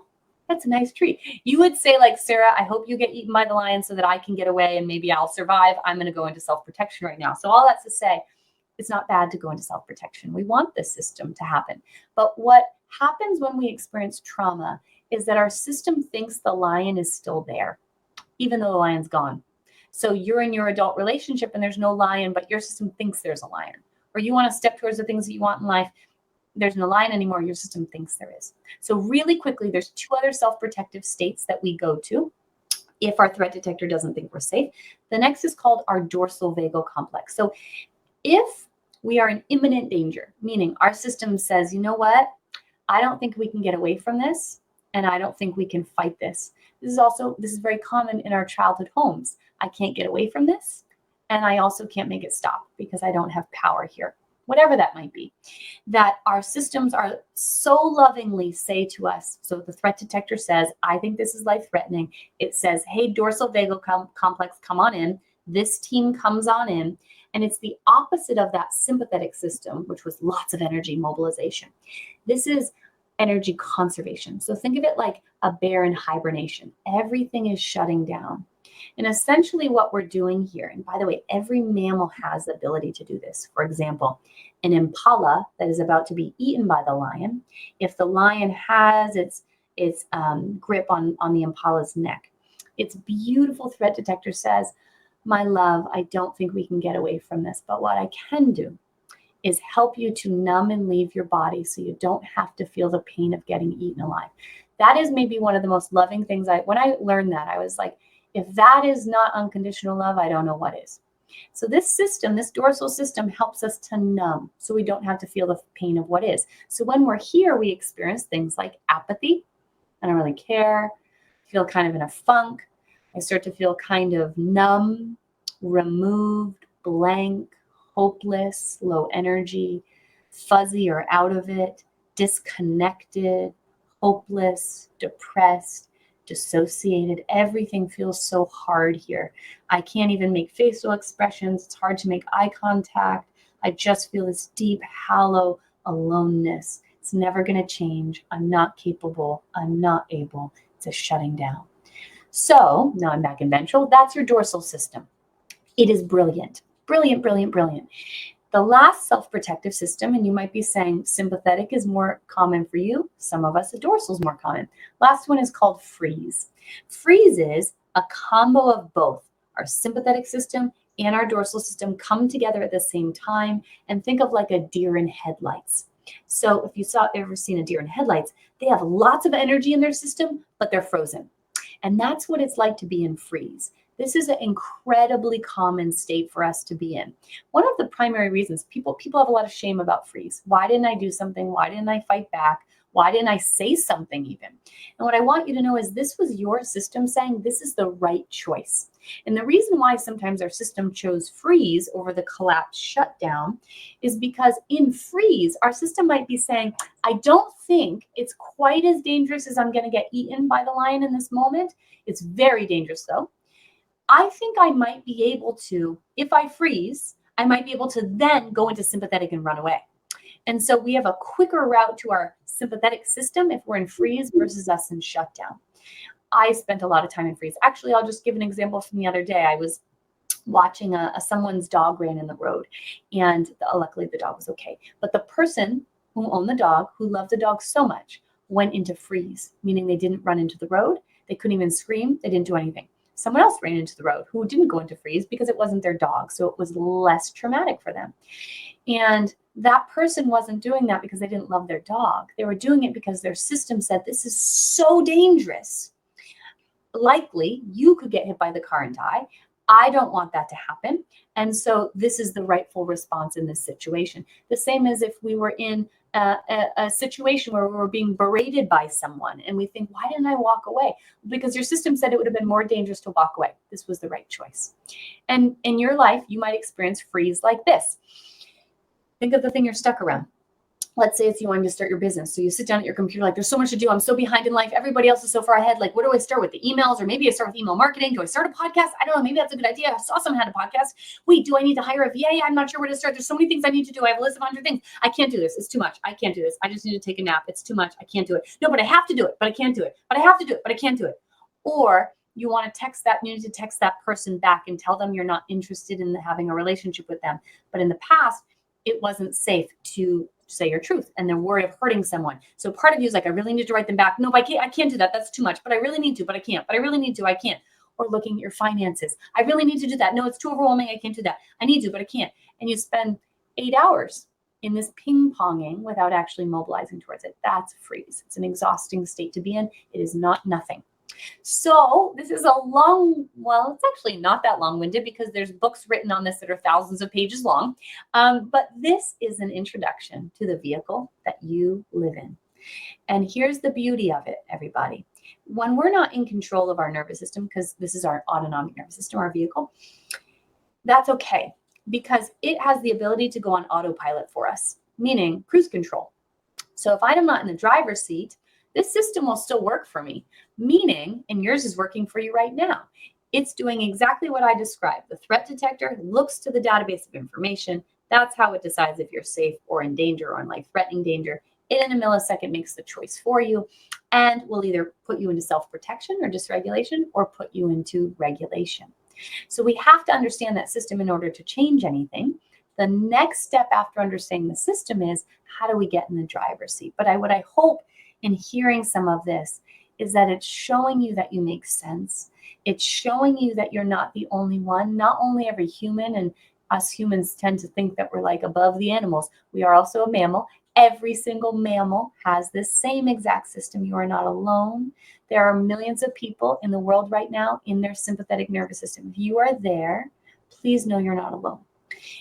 that's a nice tree. You would say like, Sarah, I hope you get eaten by the lion so that I can get away and maybe I'll survive. I'm going to go into self-protection right now. So all that's to say, it's not bad to go into self-protection. We want this system to happen. But what happens when we experience trauma is that our system thinks the lion is still there, even though the lion's gone. So you're in your adult relationship and there's no lion, but your system thinks there's a lion. Or you want to step towards the things that you want in life. There's no lion anymore. Your system thinks there is. So really quickly, there's two other self-protective states that we go to if our threat detector doesn't think we're safe. The next is called our dorsal vagal complex. So if we are in imminent danger, meaning our system says, you know what? I don't think we can get away from this, and I don't think we can fight this. This is very common in our childhood homes. I can't get away from this, and I also can't make it stop because I don't have power here. Whatever that might be, that our systems are so lovingly say to us. So the threat detector says, I think this is life-threatening. It says, hey, dorsal vagal complex, come on in. This team comes on in. And it's the opposite of that sympathetic system, which was lots of energy mobilization. This is energy conservation. So think of it like a bear in hibernation. Everything is shutting down. And essentially what we're doing here, and by the way, every mammal has the ability to do this. For example, an impala that is about to be eaten by the lion, if the lion has its grip on the impala's neck, its beautiful threat detector says, my love, I don't think we can get away from this, but what I can do is help you to numb and leave your body so you don't have to feel the pain of getting eaten alive. That is maybe one of the most loving things. When I learned that, I was like, if that is not unconditional love, I don't know what is. So this system, this dorsal system helps us to numb so we don't have to feel the pain of what is. So when we're here, we experience things like apathy. I don't really care. Feel kind of in a funk. I start to feel kind of numb, removed, blank, hopeless, low energy, fuzzy or out of it, disconnected, hopeless, depressed, dissociated. Everything feels so hard here. I can't even make facial expressions. It's hard to make eye contact. I just feel this deep, hollow aloneness. It's never going to change. I'm not capable. I'm not able. It's a shutting down. So now I'm back in ventral. That's your dorsal system. It is brilliant, brilliant, brilliant, brilliant. The last self-protective system, and you might be saying sympathetic is more common for you. Some of us, the dorsal is more common. Last one is called freeze. Freeze is a combo of both. Our sympathetic system and our dorsal system come together at the same time, and think of like a deer in headlights. So if you ever seen a deer in headlights, they have lots of energy in their system, but they're frozen. And that's what it's like to be in freeze. This is an incredibly common state for us to be in. One of the primary reasons people have a lot of shame about freeze. Why didn't I do something? Why didn't I fight back? Why didn't I say something even? And what I want you to know is this was your system saying this is the right choice. And the reason why sometimes our system chose freeze over the collapse shutdown is because in freeze, our system might be saying, I don't think it's quite as dangerous as I'm going to get eaten by the lion in this moment. It's very dangerous though. I think I might be able to, if I freeze, I might be able to then go into sympathetic and run away. And so we have a quicker route to our sympathetic system if we're in freeze versus us in shutdown. I spent a lot of time in freeze. Actually, I'll just give an example from the other day. I was watching someone's dog ran in the road, and luckily the dog was okay. But the person who owned the dog, who loved the dog so much, went into freeze, meaning they didn't run into the road. They couldn't even scream. They didn't do anything. Someone else ran into the road who didn't go into freeze because it wasn't their dog. So it was less traumatic for them. And that person wasn't doing that because they didn't love their dog. They were doing it because their system said, this is so dangerous. Likely you could get hit by the car and die. I don't want that to happen. And so this is the rightful response in this situation. The same as if we were in a situation where we were being berated by someone and we think, why didn't I walk away? Because your system said it would have been more dangerous to walk away. This was the right choice. And in your life, you might experience freeze like this. Think of the thing you're stuck around. Let's say it's you wanting to start your business. So you sit down at your computer, like, there's so much to do. I'm so behind in life. Everybody else is so far ahead. Like, where do I start with the emails? Or maybe I start with email marketing. Do I start a podcast? I don't know. Maybe that's a good idea. I saw someone had a podcast. Wait, do I need to hire a VA? I'm not sure where to start. There's so many things I need to do. I have a list of 100 things. I can't do this. It's too much. I can't do this. I just need to take a nap. It's too much. I can't do it. No, but I have to do it. But I can't do it. But I have to do it. But I can't do it. Or you want to text that, you need to text that person back and tell them you're not interested in having a relationship with them. But in the past, it wasn't safe to say your truth and they're worried of hurting someone. So part of you is like, I really need to write them back. No, I can't do that. That's too much, but I really need to, but I can't, but I really need to, I can't. Or looking at your finances. I really need to do that. No, it's too overwhelming. I can't do that. I need to, but I can't. And you spend 8 hours in this ping-ponging without actually mobilizing towards it. That's freeze. It's an exhausting state to be in. It is not nothing. So this is a well, it's actually not that long-winded because there's books written on this that are thousands of pages long. But this is an introduction to the vehicle that you live in. And here's the beauty of it, everybody. When we're not in control of our nervous system, because this is our autonomic nervous system, our vehicle, that's okay because it has the ability to go on autopilot for us, meaning cruise control. So if I'm not in the driver's seat, this system will still work for me, meaning, and yours is working for you right now. It's doing exactly what I described. The threat detector looks to the database of information. That's how it decides if you're safe or in danger or in life-threatening danger. It in a millisecond makes the choice for you and will either put you into self-protection or dysregulation or put you into regulation. So we have to understand that system in order to change anything. The next step after understanding the system is how do we get in the driver's seat? But what I hope in hearing some of this is that it's showing you that you make sense. It's showing you that you're not the only one, not only every human, and us humans tend to think that we're like above the animals. We are also a mammal. Every single mammal has this same exact system. You are not alone. There are millions of people in the world right now in their sympathetic nervous system. If you are there, please know you're not alone.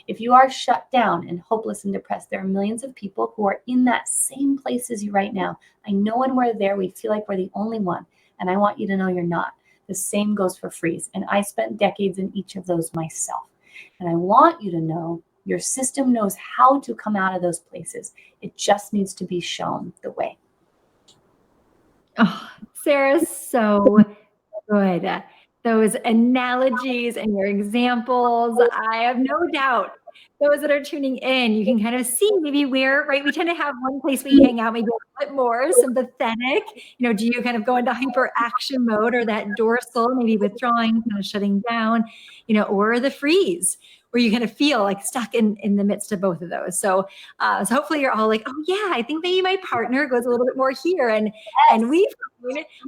If you are shut down and hopeless and depressed, there are millions of people who are in that same place as you right now. I know when we're there, we feel like we're the only one. And I want you to know you're not. The same goes for freeze. And I spent decades in each of those myself. And I want you to know your system knows how to come out of those places. It just needs to be shown the way. Oh, Sarah, so good. Those analogies and your examples, I have no doubt those that are tuning in, you can kind of see maybe where, right, we tend to have one place we hang out maybe a little bit more sympathetic. Do you kind of go into hyperaction mode, or that dorsal, maybe withdrawing, kind of shutting down, or the freeze, where you kind of feel like stuck in the midst of both of those. So hopefully you're all like, oh yeah, I think maybe my partner goes a little bit more here. And we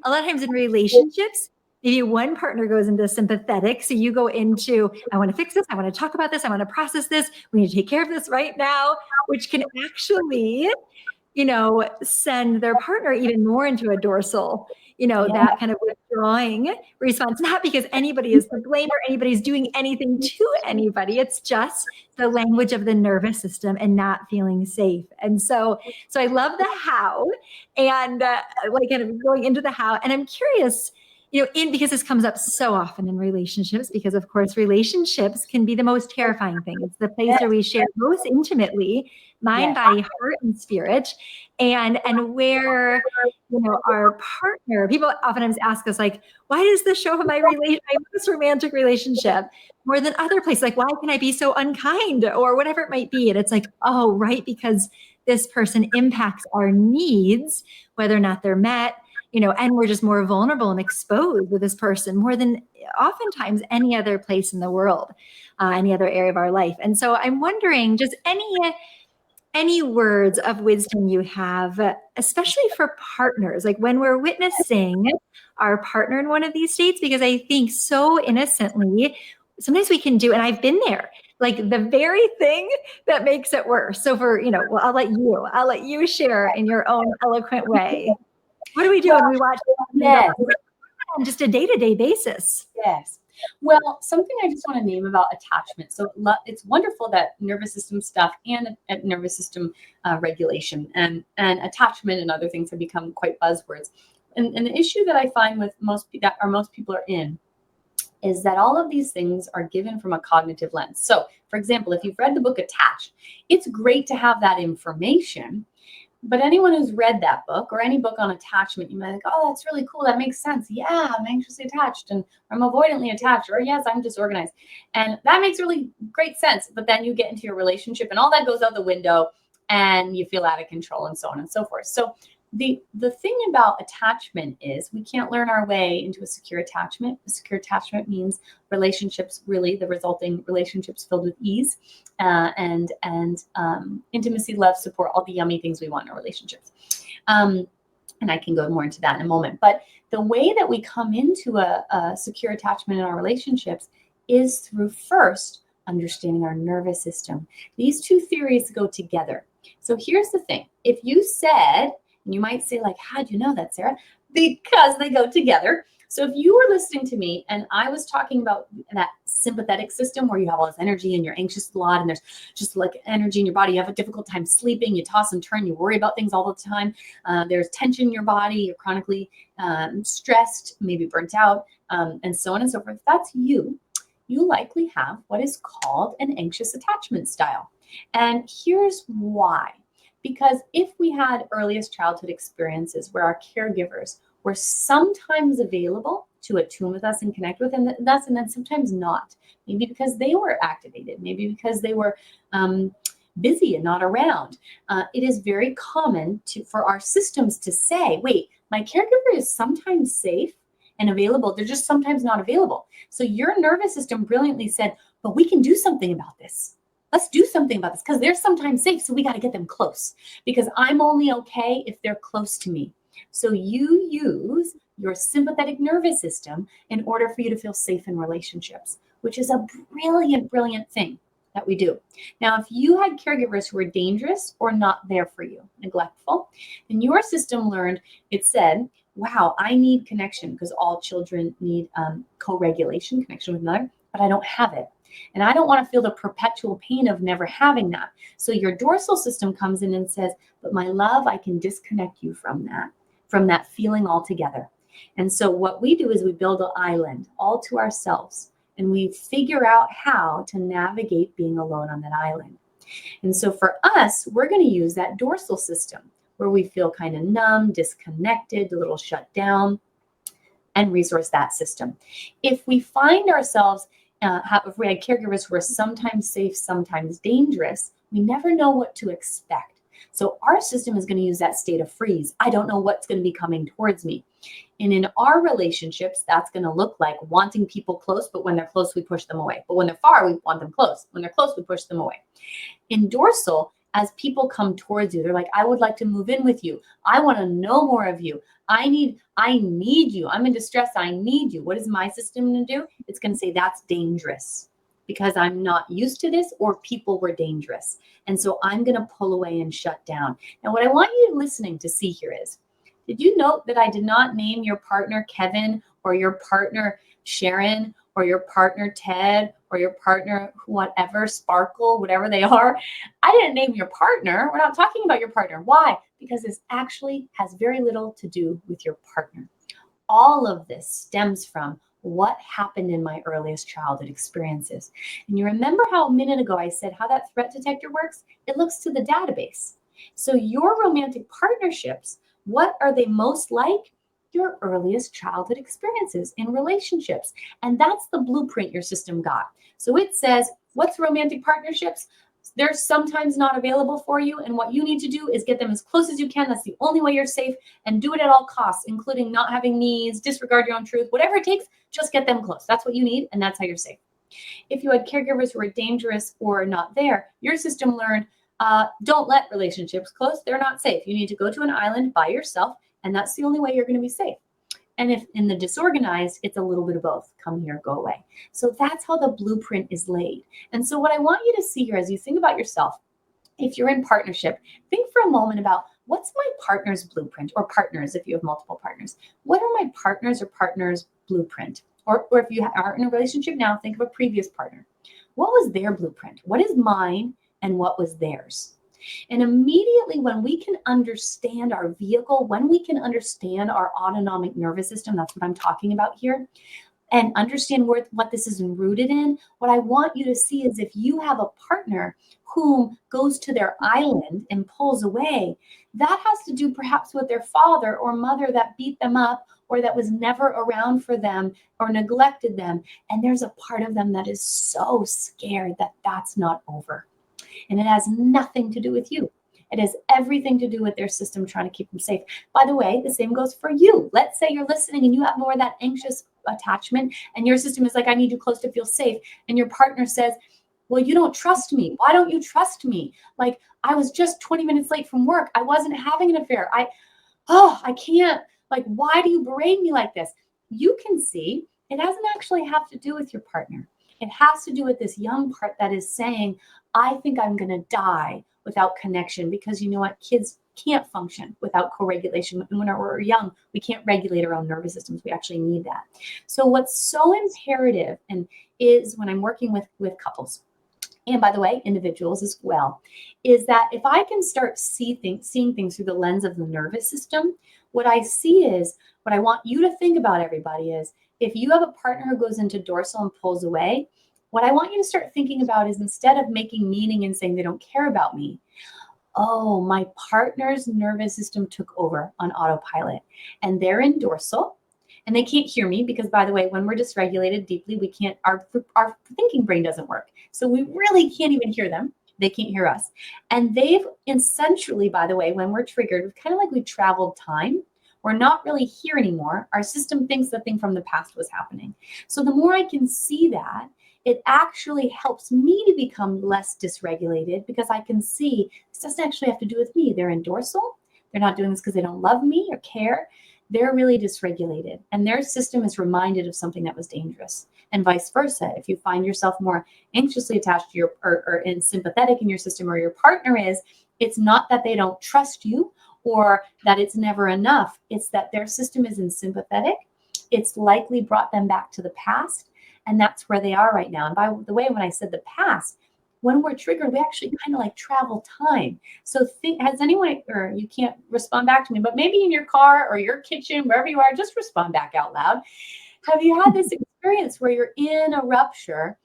a lot of times in relationships, maybe one partner goes into sympathetic. So you go into, I want to fix this. I want to talk about this. I want to process this. We need to take care of this right now, which can actually, send their partner even more into a dorsal, that kind of withdrawing response, not because anybody is to blame or anybody's doing anything to anybody. It's just the language of the nervous system and not feeling safe. And so I love the how, and like kind of going into the how. And I'm curious, because this comes up so often in relationships, because of course relationships can be the most terrifying thing. It's the place where we share most intimately, mind, body, heart, and spirit, and where our partner. People oftentimes ask us, like, why does this show up in my most romantic relationship more than other places? Like, why can I be so unkind, or whatever it might be? And it's like, oh, right, because this person impacts our needs, whether or not they're met. And we're just more vulnerable and exposed with this person more than oftentimes any other place in the world, any other area of our life. And so I'm wondering, just any words of wisdom you have, especially for partners, like when we're witnessing our partner in one of these states, because I think so innocently, sometimes we can do, and I've been there, like the very thing that makes it worse. So I'll let you share in your own eloquent way. What do we do when we watch on just a day-to-day basis? Yes. Well, something I just want to name about attachment. So it's wonderful that nervous system stuff and nervous system regulation and attachment and other things have become quite buzzwords. And the issue that I find with most people are in is that all of these things are given from a cognitive lens. So, for example, if you've read the book Attached, it's great to have that information. But anyone who's read that book or any book on attachment, you might think, oh, that's really cool. That makes sense. Yeah, I'm anxiously attached and I'm avoidantly attached, or yes, I'm disorganized. And that makes really great sense. But then you get into your relationship and all that goes out the window and you feel out of control and so on and so forth. So the thing about attachment is we can't learn our way into a secure attachment. A secure attachment means relationships, really the resulting relationships filled with ease and intimacy, love, support, all the yummy things we want in our relationships. And I can go more into that in a moment. But the way that we come into a secure attachment in our relationships is through first understanding our nervous system. These two theories go together. So here's the thing. If you said, and you might say, like, how'd you know that, Sarah? Because they go together. So if you were listening to me and I was talking about that sympathetic system where you have all this energy and you're anxious a lot and there's just like energy in your body, you have a difficult time sleeping, you toss and turn, you worry about things all the time, there's tension in your body, you're chronically stressed, maybe burnt out, and so on and so forth. If that's you likely have what is called an anxious attachment style. And here's why. Because if we had earliest childhood experiences where our caregivers were sometimes available to attune with us and connect with us, and then sometimes not, maybe because they were activated, maybe because they were busy and not around, it is very common for our systems to say, wait, my caregiver is sometimes safe and available. They're just sometimes not available. So your nervous system brilliantly said, but we can do something about this. Let's do something about this because they're sometimes safe. So we got to get them close because I'm only okay if they're close to me. So you use your sympathetic nervous system in order for you to feel safe in relationships, which is a brilliant, brilliant thing that we do. Now, if you had caregivers who were dangerous or not there for you, neglectful, then your system learned, it said, wow, I need connection because all children need co-regulation, connection with another, but I don't have it. And I don't want to feel the perpetual pain of never having that. So your dorsal system comes in and says, but my love, I can disconnect you from that feeling altogether. And so what we do is we build an island all to ourselves, and we figure out how to navigate being alone on that island. And so for us, we're going to use that dorsal system where we feel kind of numb, disconnected, a little shut down, and resource that system. If we find ourselves if we had caregivers who are sometimes safe, sometimes dangerous, we never know what to expect. So our system is going to use that state of freeze. I don't know what's going to be coming towards me. And in our relationships, that's going to look like wanting people close, but when they're close, we push them away. But when they're far, we want them close. When they're close, we push them away. In dorsal, as people come towards you, they're like, I would like to move in with you. I want to know more of you. I need you. I'm in distress. I need you. What is my system going to do? It's going to say that's dangerous because I'm not used to this, or people were dangerous. And so I'm going to pull away and shut down. Now, what I want you listening to see here is, did you note that I did not name your partner Kevin, or your partner Sharon, or your partner Ted, or your partner whatever, Sparkle, whatever they are? I didn't name your partner. We're not talking about your partner. Why? Because this actually has very little to do with your partner. All of this stems from what happened in my earliest childhood experiences. And you remember how a minute ago I said how that threat detector works? It looks to the database. So your romantic partnerships, what are they most like? Your earliest childhood experiences in relationships. And that's the blueprint your system got. So it says, what's romantic partnerships? They're sometimes not available for you. And what you need to do is get them as close as you can. That's the only way you're safe, and do it at all costs, including not having needs, disregard your own truth, whatever it takes, just get them close. That's what you need. And that's how you're safe. If you had caregivers who were dangerous or not there, your system learned, don't let relationships close. They're not safe. You need to go to an island by yourself. And that's the only way you're going to be safe. And if in the disorganized, it's a little bit of both. Come here, go away. So that's how the blueprint is laid. And so what I want you to see here as you think about yourself, if you're in partnership, think for a moment about, what's my partner's blueprint, or partners if you have multiple partners. What are my partners or partner's blueprint? Or if you are in a relationship now, think of a previous partner. What was their blueprint? What is mine and what was theirs? And immediately when we can understand our vehicle, when we can understand our autonomic nervous system, that's what I'm talking about here, and understand what this is rooted in, what I want you to see is, if you have a partner whom goes to their island and pulls away, that has to do perhaps with their father or mother that beat them up, or that was never around for them or neglected them. And there's a part of them that is so scared that that's not over. And it has nothing to do with you. It has everything to do with their system trying to keep them safe. By the way, the same goes for you. Let's say you're listening and you have more of that anxious attachment, and your system is like, I need you close to feel safe. And your partner says, well, you don't trust me. Why don't you trust me? Like, I was just 20 minutes late from work. I wasn't having an affair. I can't. Like, why do you berate me like this? You can see it doesn't actually have to do with your partner. It has to do with this young part that is saying, I think I'm going to die without connection, because you know what? Kids can't function without co-regulation. When we're young, we can't regulate our own nervous systems. We actually need that. So what's so imperative, and is when I'm working with couples, and by the way, individuals as well, is that if I can start seeing things through the lens of the nervous system, what I see is, what I want you to think about, everybody, is, if you have a partner who goes into dorsal and pulls away, what I want you to start thinking about is, instead of making meaning and saying they don't care about me, oh, my partner's nervous system took over on autopilot, and they're in dorsal, and they can't hear me because, by the way, when we're dysregulated deeply, we can't, our thinking brain doesn't work. So we really can't even hear them. They can't hear us. And they've essentially, by the way, when we're triggered, kind of like we traveled time. We're not really here anymore. Our system thinks the thing from the past was happening. So the more I can see that, it actually helps me to become less dysregulated, because I can see this doesn't actually have to do with me. They're in dorsal. They're not doing this because they don't love me or care. They're really dysregulated, and their system is reminded of something that was dangerous, and vice versa. If you find yourself more anxiously attached to your or in sympathetic in your system, or your partner is, it's not that they don't trust you or that it's never enough. It's that their system is in sympathetic. It's likely brought them back to the past, and that's where they are right now. And by the way, when I said the past, when we're triggered, we actually kind of like travel time. So has anyone, or you can't respond back to me, but maybe in your car or your kitchen, wherever you are, just respond back out loud. Have you had this experience where you're in a rupture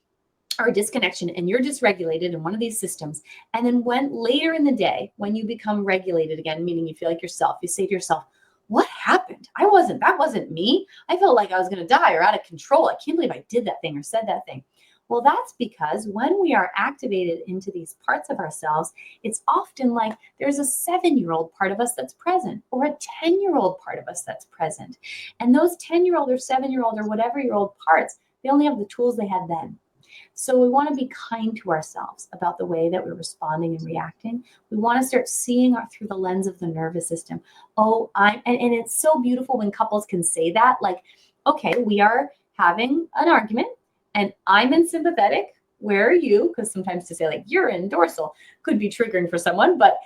or a disconnection and you're dysregulated in one of these systems, and then when later in the day, when you become regulated again, meaning you feel like yourself, you say to yourself, what happened? That wasn't me. I felt like I was going to die or out of control. I can't believe I did that thing or said that thing. Well, that's because when we are activated into these parts of ourselves, it's often like there's a 7-year-old part of us that's present, or a 10-year-old part of us that's present. And those 10-year-old or 7-year-old or whatever year old parts, they only have the tools they had then. So we want to be kind to ourselves about the way that we're responding and reacting. We want to start seeing through the lens of the nervous system. And it's so beautiful when couples can say that, like, okay, we are having an argument and I'm in sympathetic. Where are you? Because sometimes to say like you're in dorsal could be triggering for someone, but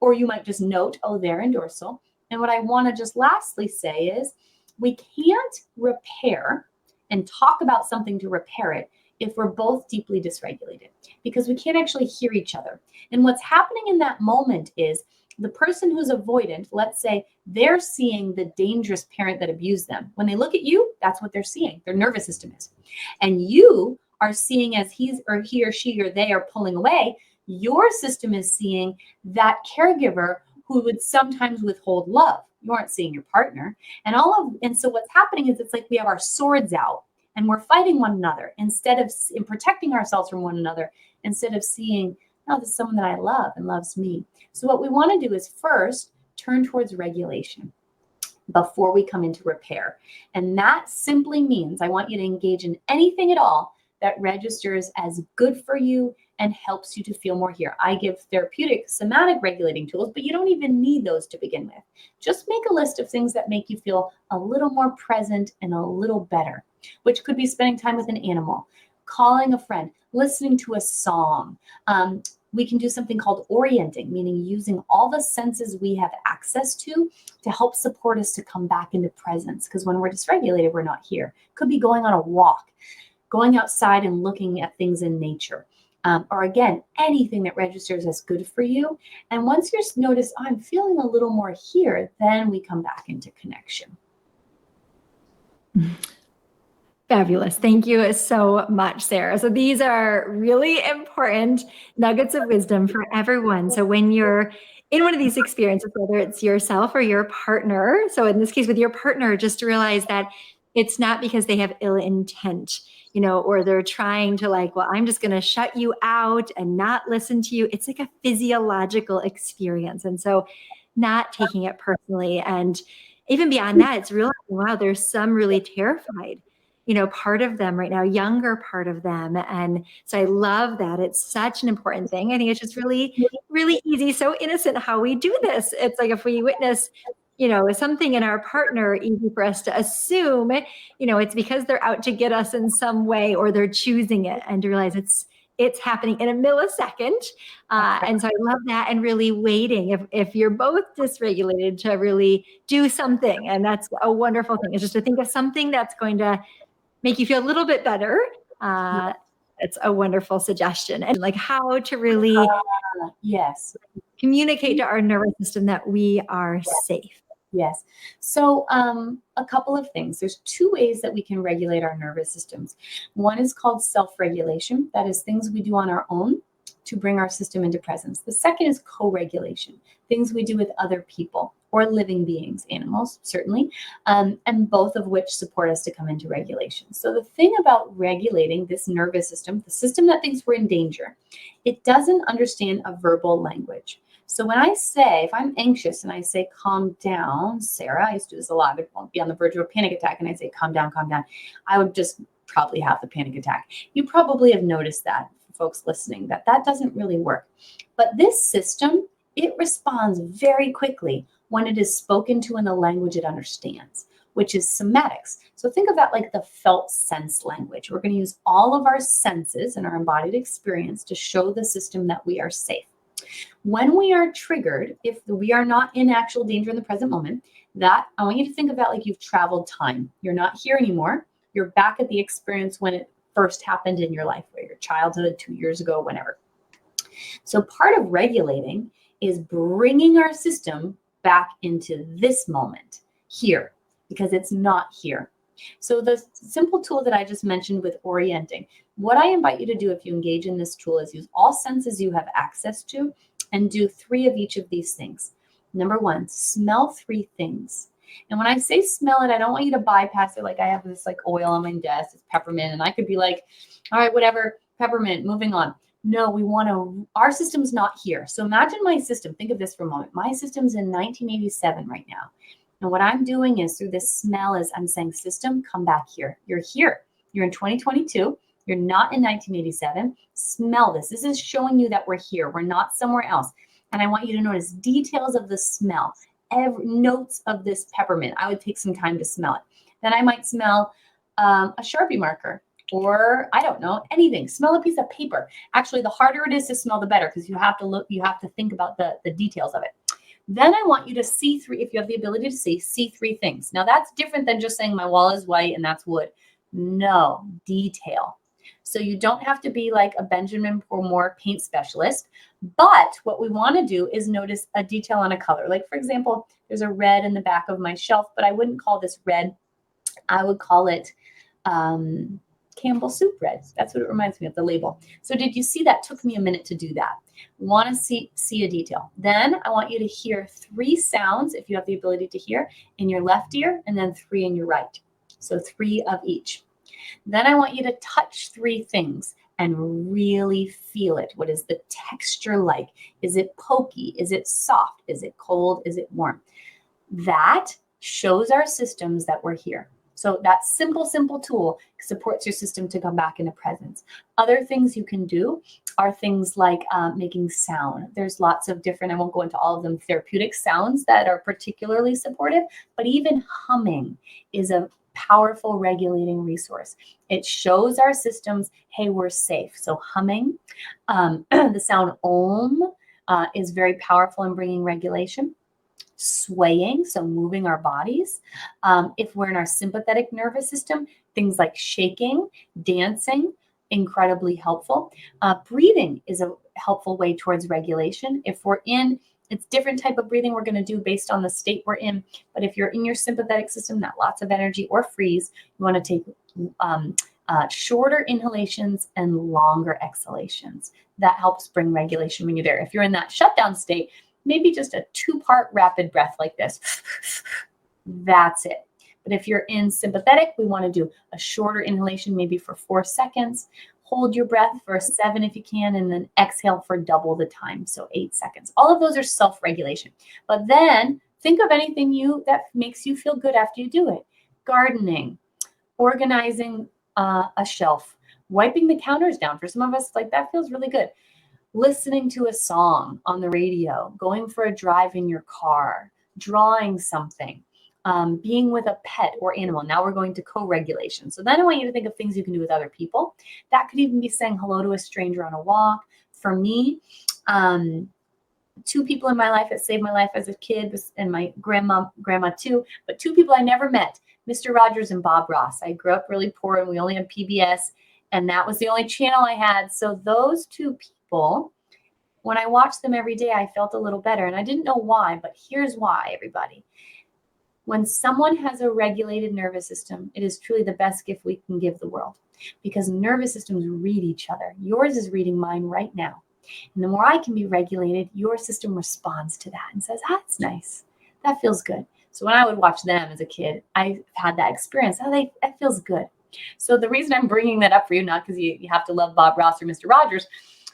or you might just note, oh, they're in dorsal. And what I want to just lastly say is we can't repair and talk about something to repair it if we're both deeply dysregulated, because we can't actually hear each other. And what's happening in that moment is the person who's avoidant, let's say they're seeing the dangerous parent that abused them. When they look at you, that's what they're seeing. Their nervous system is. And you are seeing, as he or she or they are pulling away, your system is seeing that caregiver who would sometimes withhold love. You aren't seeing your partner. And so what's happening is it's like we have our swords out and we're fighting one another instead of in protecting ourselves from one another, instead of seeing, no, this is someone that I love and loves me. So what we want to do is first turn towards regulation before we come into repair. And that simply means I want you to engage in anything at all that registers as good for you and helps you to feel more here. I give therapeutic somatic regulating tools, but you don't even need those to begin with. Just make a list of things that make you feel a little more present and a little better, which could be spending time with an animal, calling a friend, listening to a song. We can do something called orienting, meaning using all the senses we have access to help support us to come back into presence. Because when we're dysregulated, we're not here. Could be going on a walk, going outside and looking at things in nature. Or again, anything that registers as good for you. And once you notice, oh, I'm feeling a little more here, then we come back into connection. Fabulous. Thank you so much, Sarah. So these are really important nuggets of wisdom for everyone. So when you're in one of these experiences, whether it's yourself or your partner, so in this case with your partner, just to realize that it's not because they have ill intent, or they're trying to like, well, I'm just going to shut you out and not listen to you. It's like a physiological experience. And so not taking it personally. And even beyond that, it's realizing, wow, there's some really terrified part of them right now, younger part of them. And so I love that. It's such an important thing. I think it's just really, really easy, so innocent how we do this. It's like if we witness, something in our partner, easy for us to assume, it's because they're out to get us in some way or they're choosing it, and to realize it's happening in a millisecond. And so I love that, and really waiting if you're both dysregulated to really do something. And that's a wonderful thing, is just to think of something that's going to make you feel a little bit better. It's a wonderful suggestion. And like how to really communicate to our nervous system that we are safe. Yes. So a couple of things. There's 2 ways that we can regulate our nervous systems. One is called self-regulation. That is things we do on our own to bring our system into presence. The second is co-regulation, things we do with other people or living beings, animals, certainly, and both of which support us to come into regulation. So the thing about regulating this nervous system, the system that thinks we're in danger, it doesn't understand a verbal language. So when I say, if I'm anxious and I say, calm down, Sarah, I used to do this a lot, I'd be on the verge of a panic attack and I say, calm down, I would just probably have the panic attack. You probably have noticed that, folks listening, that doesn't really work. But this system, it responds very quickly when it is spoken to in the language it understands, which is somatics. So think of that like the felt sense language. We're going to use all of our senses and our embodied experience to show the system that we are safe. When we are triggered, if we are not in actual danger in the present moment, I want you to think of that like you've traveled time. You're not here anymore. You're back at the experience when it first happened in your life, or your childhood, 2 years ago, whenever. So part of regulating is bringing our system back into this moment here, because it's not here. So the simple tool that I just mentioned with orienting, what I invite you to do if you engage in this tool is use all senses you have access to and do 3 of each of these things. Number one, smell 3 things. And when I say smell it, I don't want you to bypass it. Like I have this like oil on my desk, it's peppermint. And I could be like, all right, whatever, peppermint, moving on. No, we want to, our system's not here. So imagine my system. Think of this for a moment. My system's in 1987 right now. And what I'm doing is through this smell is I'm saying, system, come back here. You're here. You're in 2022. You're not in 1987. Smell this. This is showing you that we're here. We're not somewhere else. And I want you to notice details of the smell, every notes of this peppermint. I would take some time to smell it. Then I might smell a Sharpie marker, or I don't know, anything. Smell a piece of paper. Actually, the harder it is to smell, the better, because you have to look, you have to think about the details of it. Then I want you to see 3, if you have the ability to see 3 things. Now that's different than just saying my wall is white and that's wood. No, detail. So you don't have to be like a Benjamin Moore paint specialist, but what we want to do is notice a detail on a color. Like for example, there's a red in the back of my shelf, but I wouldn't call this red. I would call it Campbell soup red. That's what it reminds me of, the label. So did you see that? Took me a minute to do that. Want to see a detail. Then I want you to hear 3 sounds, if you have the ability to hear, in your left ear, and then 3 in your right. So 3 of each. Then I want you to touch 3 things and really feel it. What is the texture like? Is it pokey? Is it soft? Is it cold? Is it warm? That shows our systems that we're here. So that simple tool supports your system to come back into presence. Other things you can do are things like making sound. There's lots of different, I won't go into all of them, therapeutic sounds that are particularly supportive, but even humming is a powerful regulating resource. It shows our systems, hey, we're safe. So humming, the sound om is very powerful in bringing regulation. Swaying, so moving our bodies. If we're in our sympathetic nervous system, things like shaking, dancing, incredibly helpful. Breathing is a helpful way towards regulation. If we're in, it's different type of breathing we're going to do based on the state we're in. But if you're in your sympathetic system, that lots of energy, or freeze, you want to take shorter inhalations and longer exhalations. That helps bring regulation when you're there. If you're in that shutdown state, maybe just a 2-part rapid breath like this. That's it. But if you're in sympathetic, we want to do a shorter inhalation, maybe for 4 seconds. Hold your breath for 7 if you can, and then exhale for double the time, so 8 seconds. All of those are self-regulation. But then think of anything that makes you feel good after you do it. Gardening, organizing a shelf, wiping the counters down. For some of us, like that feels really good. Listening to a song on the radio, going for a drive in your car, drawing something, being with a pet or animal. Now we're going to co-regulation. So then I want you to think of things you can do with other people. That could even be saying hello to a stranger on a walk. For me, 2 people in my life that saved my life as a kid, and my grandma too, but 2 people I never met, Mr. Rogers and Bob Ross. I grew up really poor and we only had PBS, and that was the only channel I had. So those 2 people, when I watched them every day, I felt a little better. And I didn't know why, but here's why, everybody. When someone has a regulated nervous system, it is truly the best gift we can give the world, because nervous systems read each other. Yours is reading mine right now. And the more I can be regulated, your system responds to that and says, that's nice. That feels good. So when I would watch them as a kid, I had that experience. That feels good. So the reason I'm bringing that up for you, not because you have to love Bob Ross or Mr. Rogers,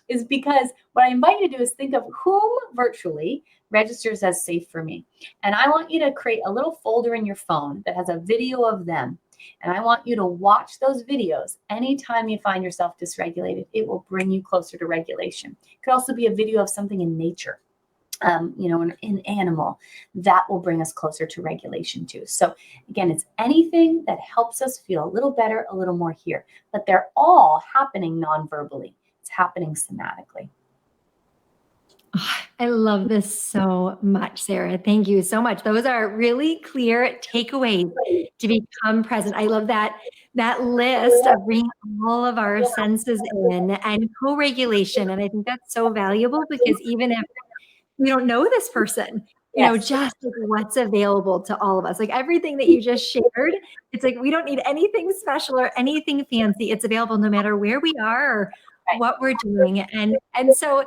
is because what I invite you to do is think of whom virtually registers as safe for me. And I want you to create a little folder in your phone that has a video of them. And I want you to watch those videos anytime you find yourself dysregulated. It will bring you closer to regulation. It could also be a video of something in nature, an animal. That will bring us closer to regulation too. So again, it's anything that helps us feel a little better, a little more here. But they're all happening non-verbally. It's happening somatically. Oh, I love this so much, Sarah. Thank you so much. Those are really clear takeaways to become present. I love that list of bringing all of our senses in and co-regulation. And I think that's so valuable, because even if we don't know this person, just like what's available to all of us, like everything that you just shared, it's like we don't need anything special or anything fancy. It's available no matter where we are or what we're doing. And so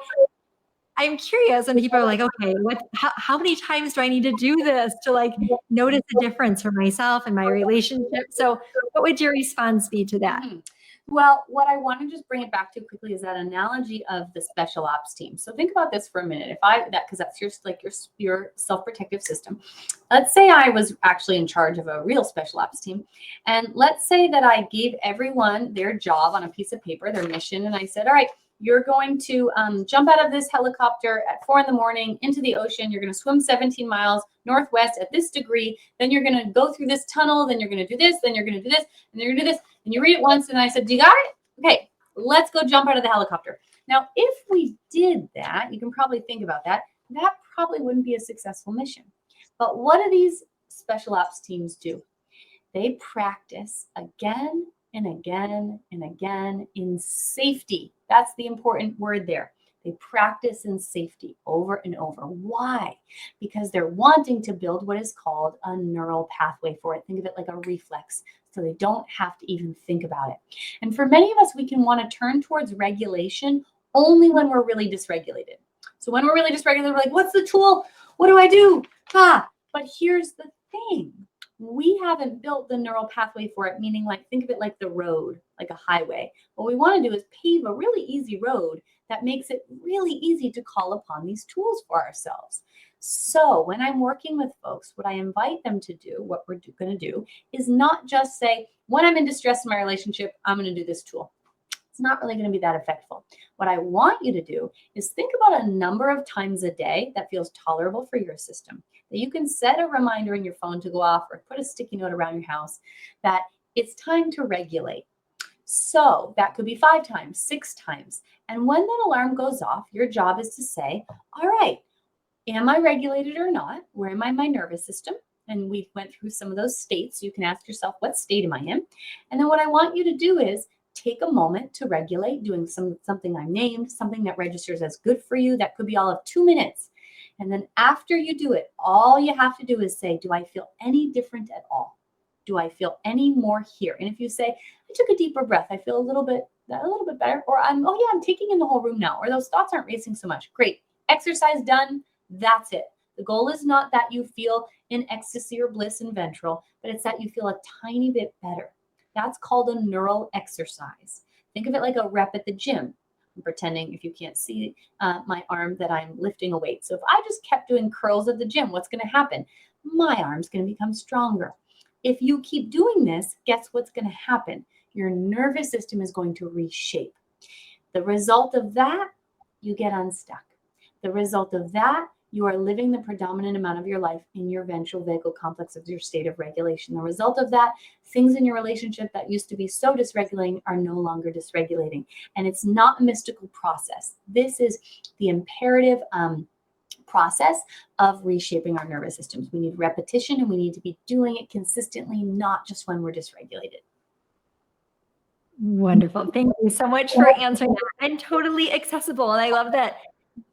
I'm curious, and people are like, okay, how many times do I need to do this to like notice a difference for myself and my relationship? So what would your response be to that? Mhm. Well, what I want to just bring it back to quickly is that analogy of the special ops team. So think about this for a minute. Because that's your self-protective system. Let's say I was actually in charge of a real special ops team, and let's say that I gave everyone their job on a piece of paper, their mission, and I said, all right, you're going to jump out of this helicopter at 4 a.m. into the ocean. You're going to swim 17 miles northwest at this degree. Then you're going to go through this tunnel. Then you're going to do this. Then you're going to do this. And then you're going to do this. And you read it once. And I said, do you got it? Okay, let's go jump out of the helicopter. Now, if we did that, you can probably think about that. That probably wouldn't be a successful mission. But what do these special ops teams do? They practice again and again and again in safety. That's the important word there. They practice in safety over and over. Why? Because they're wanting to build what is called a neural pathway for it. Think of it like a reflex, so they don't have to even think about it. And for many of us, we can want to turn towards regulation only when we're really dysregulated. So when we're really dysregulated, we're like, what's the tool? What do I do? But here's the thing. We haven't built the neural pathway for it, meaning like, think of it like the road, like a highway. What we want to do is pave a really easy road that makes it really easy to call upon these tools for ourselves. So when I'm working with folks, what I invite them to do, what we're going to do, is not just say, when I'm in distress in my relationship, I'm going to do this tool. It's not really going to be that effectful. What I want you to do is think about a number of times a day that feels tolerable for your system, that you can set a reminder in your phone to go off or put a sticky note around your house that it's time to regulate. So that could be 5 times, 6 times. And when that alarm goes off, your job is to say, all right, am I regulated or not? Where am I in my nervous system? And we went through some of those states. You can ask yourself, what state am I in? And then what I want you to do is take a moment to regulate, doing something I named, something that registers as good for you. That could be all of 2 minutes. And then after you do it, all you have to do is say, do I feel any different at all? Do I feel any more here? And if you say, I took a deeper breath, I feel a little bit better, or I'm taking in the whole room now, or those thoughts aren't racing so much. Great. Exercise done. That's it. The goal is not that you feel in ecstasy or bliss and ventral, but it's that you feel a tiny bit better. That's called a neural exercise. Think of it like a rep at the gym. I'm pretending, if you can't see my arm, that I'm lifting a weight. So if I just kept doing curls at the gym, what's going to happen? My arm's going to become stronger. If you keep doing this, guess what's going to happen? Your nervous system is going to reshape. The result of that, you get unstuck. The result of that, you are living the predominant amount of your life in your ventral vagal complex of your state of regulation. The result of that, things in your relationship that used to be so dysregulating are no longer dysregulating. And it's not a mystical process. This is the imperative process of reshaping our nervous systems. We need repetition, and we need to be doing it consistently, not just when we're dysregulated. Wonderful. Thank you so much for answering that. And totally accessible. And I love that,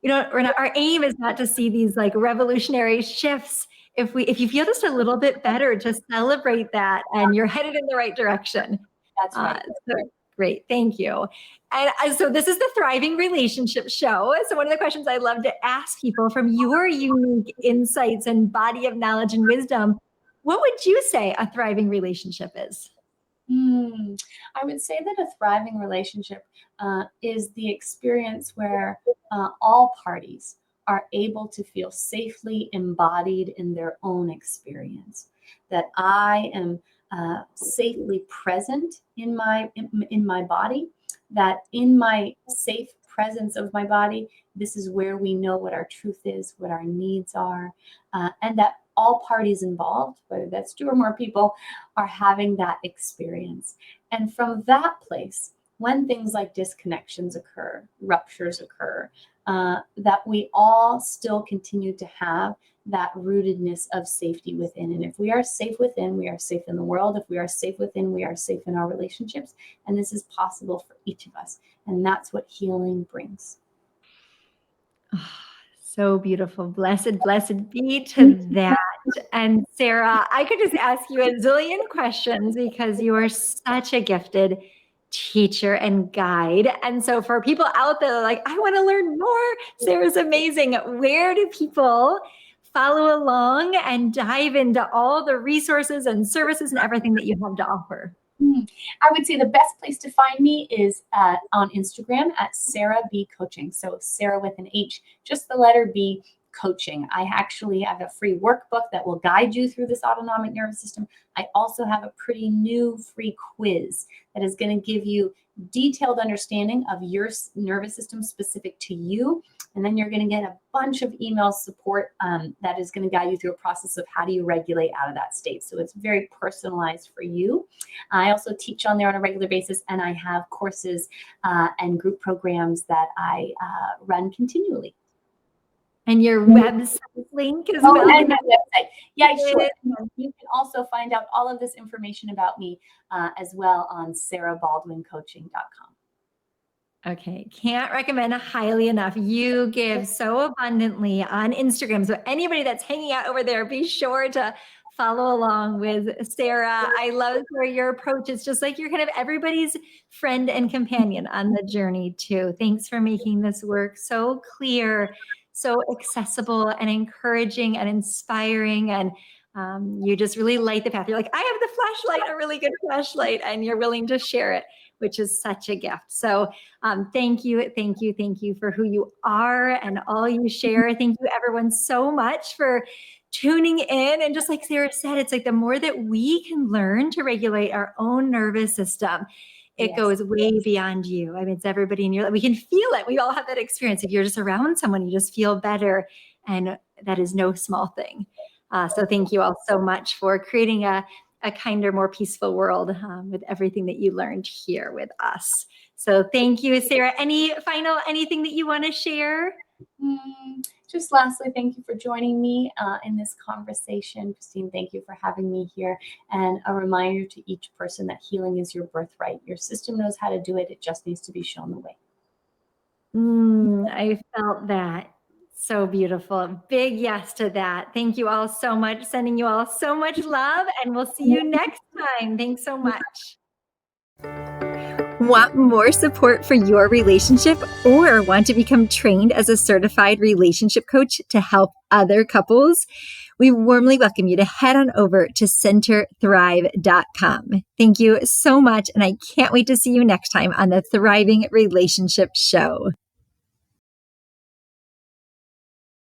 our aim is not to see these like revolutionary shifts. If you feel just a little bit better, just celebrate that and you're headed in the right direction. That's right. So great. Thank you. And so this is the Thriving Relationship Show. So one of the questions I love to ask people, from your unique insights and body of knowledge and wisdom, what would you say a thriving relationship is? I would say that a thriving relationship is the experience where all parties are able to feel safely embodied in their own experience. That I am safely present in my body. That in my safe presence of my body, this is where we know what our truth is, what our needs are, and that all parties involved, whether that's 2 or more people, are having that experience. And from that place, when things like disconnections occur, ruptures occur, that we all still continue to have that rootedness of safety within. And if we are safe within, we are safe in the world. If we are safe within, we are safe in our relationships. And this is possible for each of us. And that's what healing brings. So beautiful. Blessed be to that. And Sarah, I could just ask you a zillion questions because you are such a gifted teacher and guide. And so for people out there like, I want to learn more, Sarah's amazing. Where do people follow along and dive into all the resources and services and everything that you have to offer? I would say the best place to find me is on Instagram at Sarah B Coaching. So Sarah with an H, just the letter B Coaching. I actually have a free workbook that will guide you through this autonomic nervous system. I also have a pretty new free quiz that is going to give you detailed understanding of your nervous system specific to you. And then you're going to get a bunch of email support that is going to guide you through a process of how do you regulate out of that state. So it's very personalized for you. I also teach on there on a regular basis, and I have courses and group programs that I run continually. And your website link as well? And my website. Yeah, sure. You can also find out all of this information about me as well on sarahbaldwincoaching.com. Okay, can't recommend highly enough. You give so abundantly on Instagram. So anybody that's hanging out over there, be sure to follow along with Sarah. I love your approach. It's just like you're kind of everybody's friend and companion on the journey too. Thanks for making this work so clear, so accessible and encouraging and inspiring. And you just really light the path. You're like, I have the flashlight, a really good flashlight, and you're willing to share it, which is such a gift. So thank you for who you are and all you share. Thank you everyone so much for tuning in. And just like Sarah said, it's like the more that we can learn to regulate our own nervous system, it goes way beyond you. I mean, it's everybody in your life. We can feel it. We all have that experience. If you're just around someone, you just feel better. And that is no small thing. So thank you all so much for creating a kinder, more peaceful world with everything that you learned here with us. So thank you, Sarah. Anything that you want to share? Just lastly, thank you for joining me in this conversation. Christine, thank you for having me here. And a reminder to each person that healing is your birthright. Your system knows how to do it. It just needs to be shown the way. I felt that. So beautiful. Big yes to that. Thank you all so much. Sending you all so much love, and we'll see you next time. Thanks so much. Want more support for your relationship or want to become trained as a certified relationship coach to help other couples? We warmly welcome you to head on over to centerthrive.com. Thank you so much, and I can't wait to see you next time on the Thriving Relationship Show.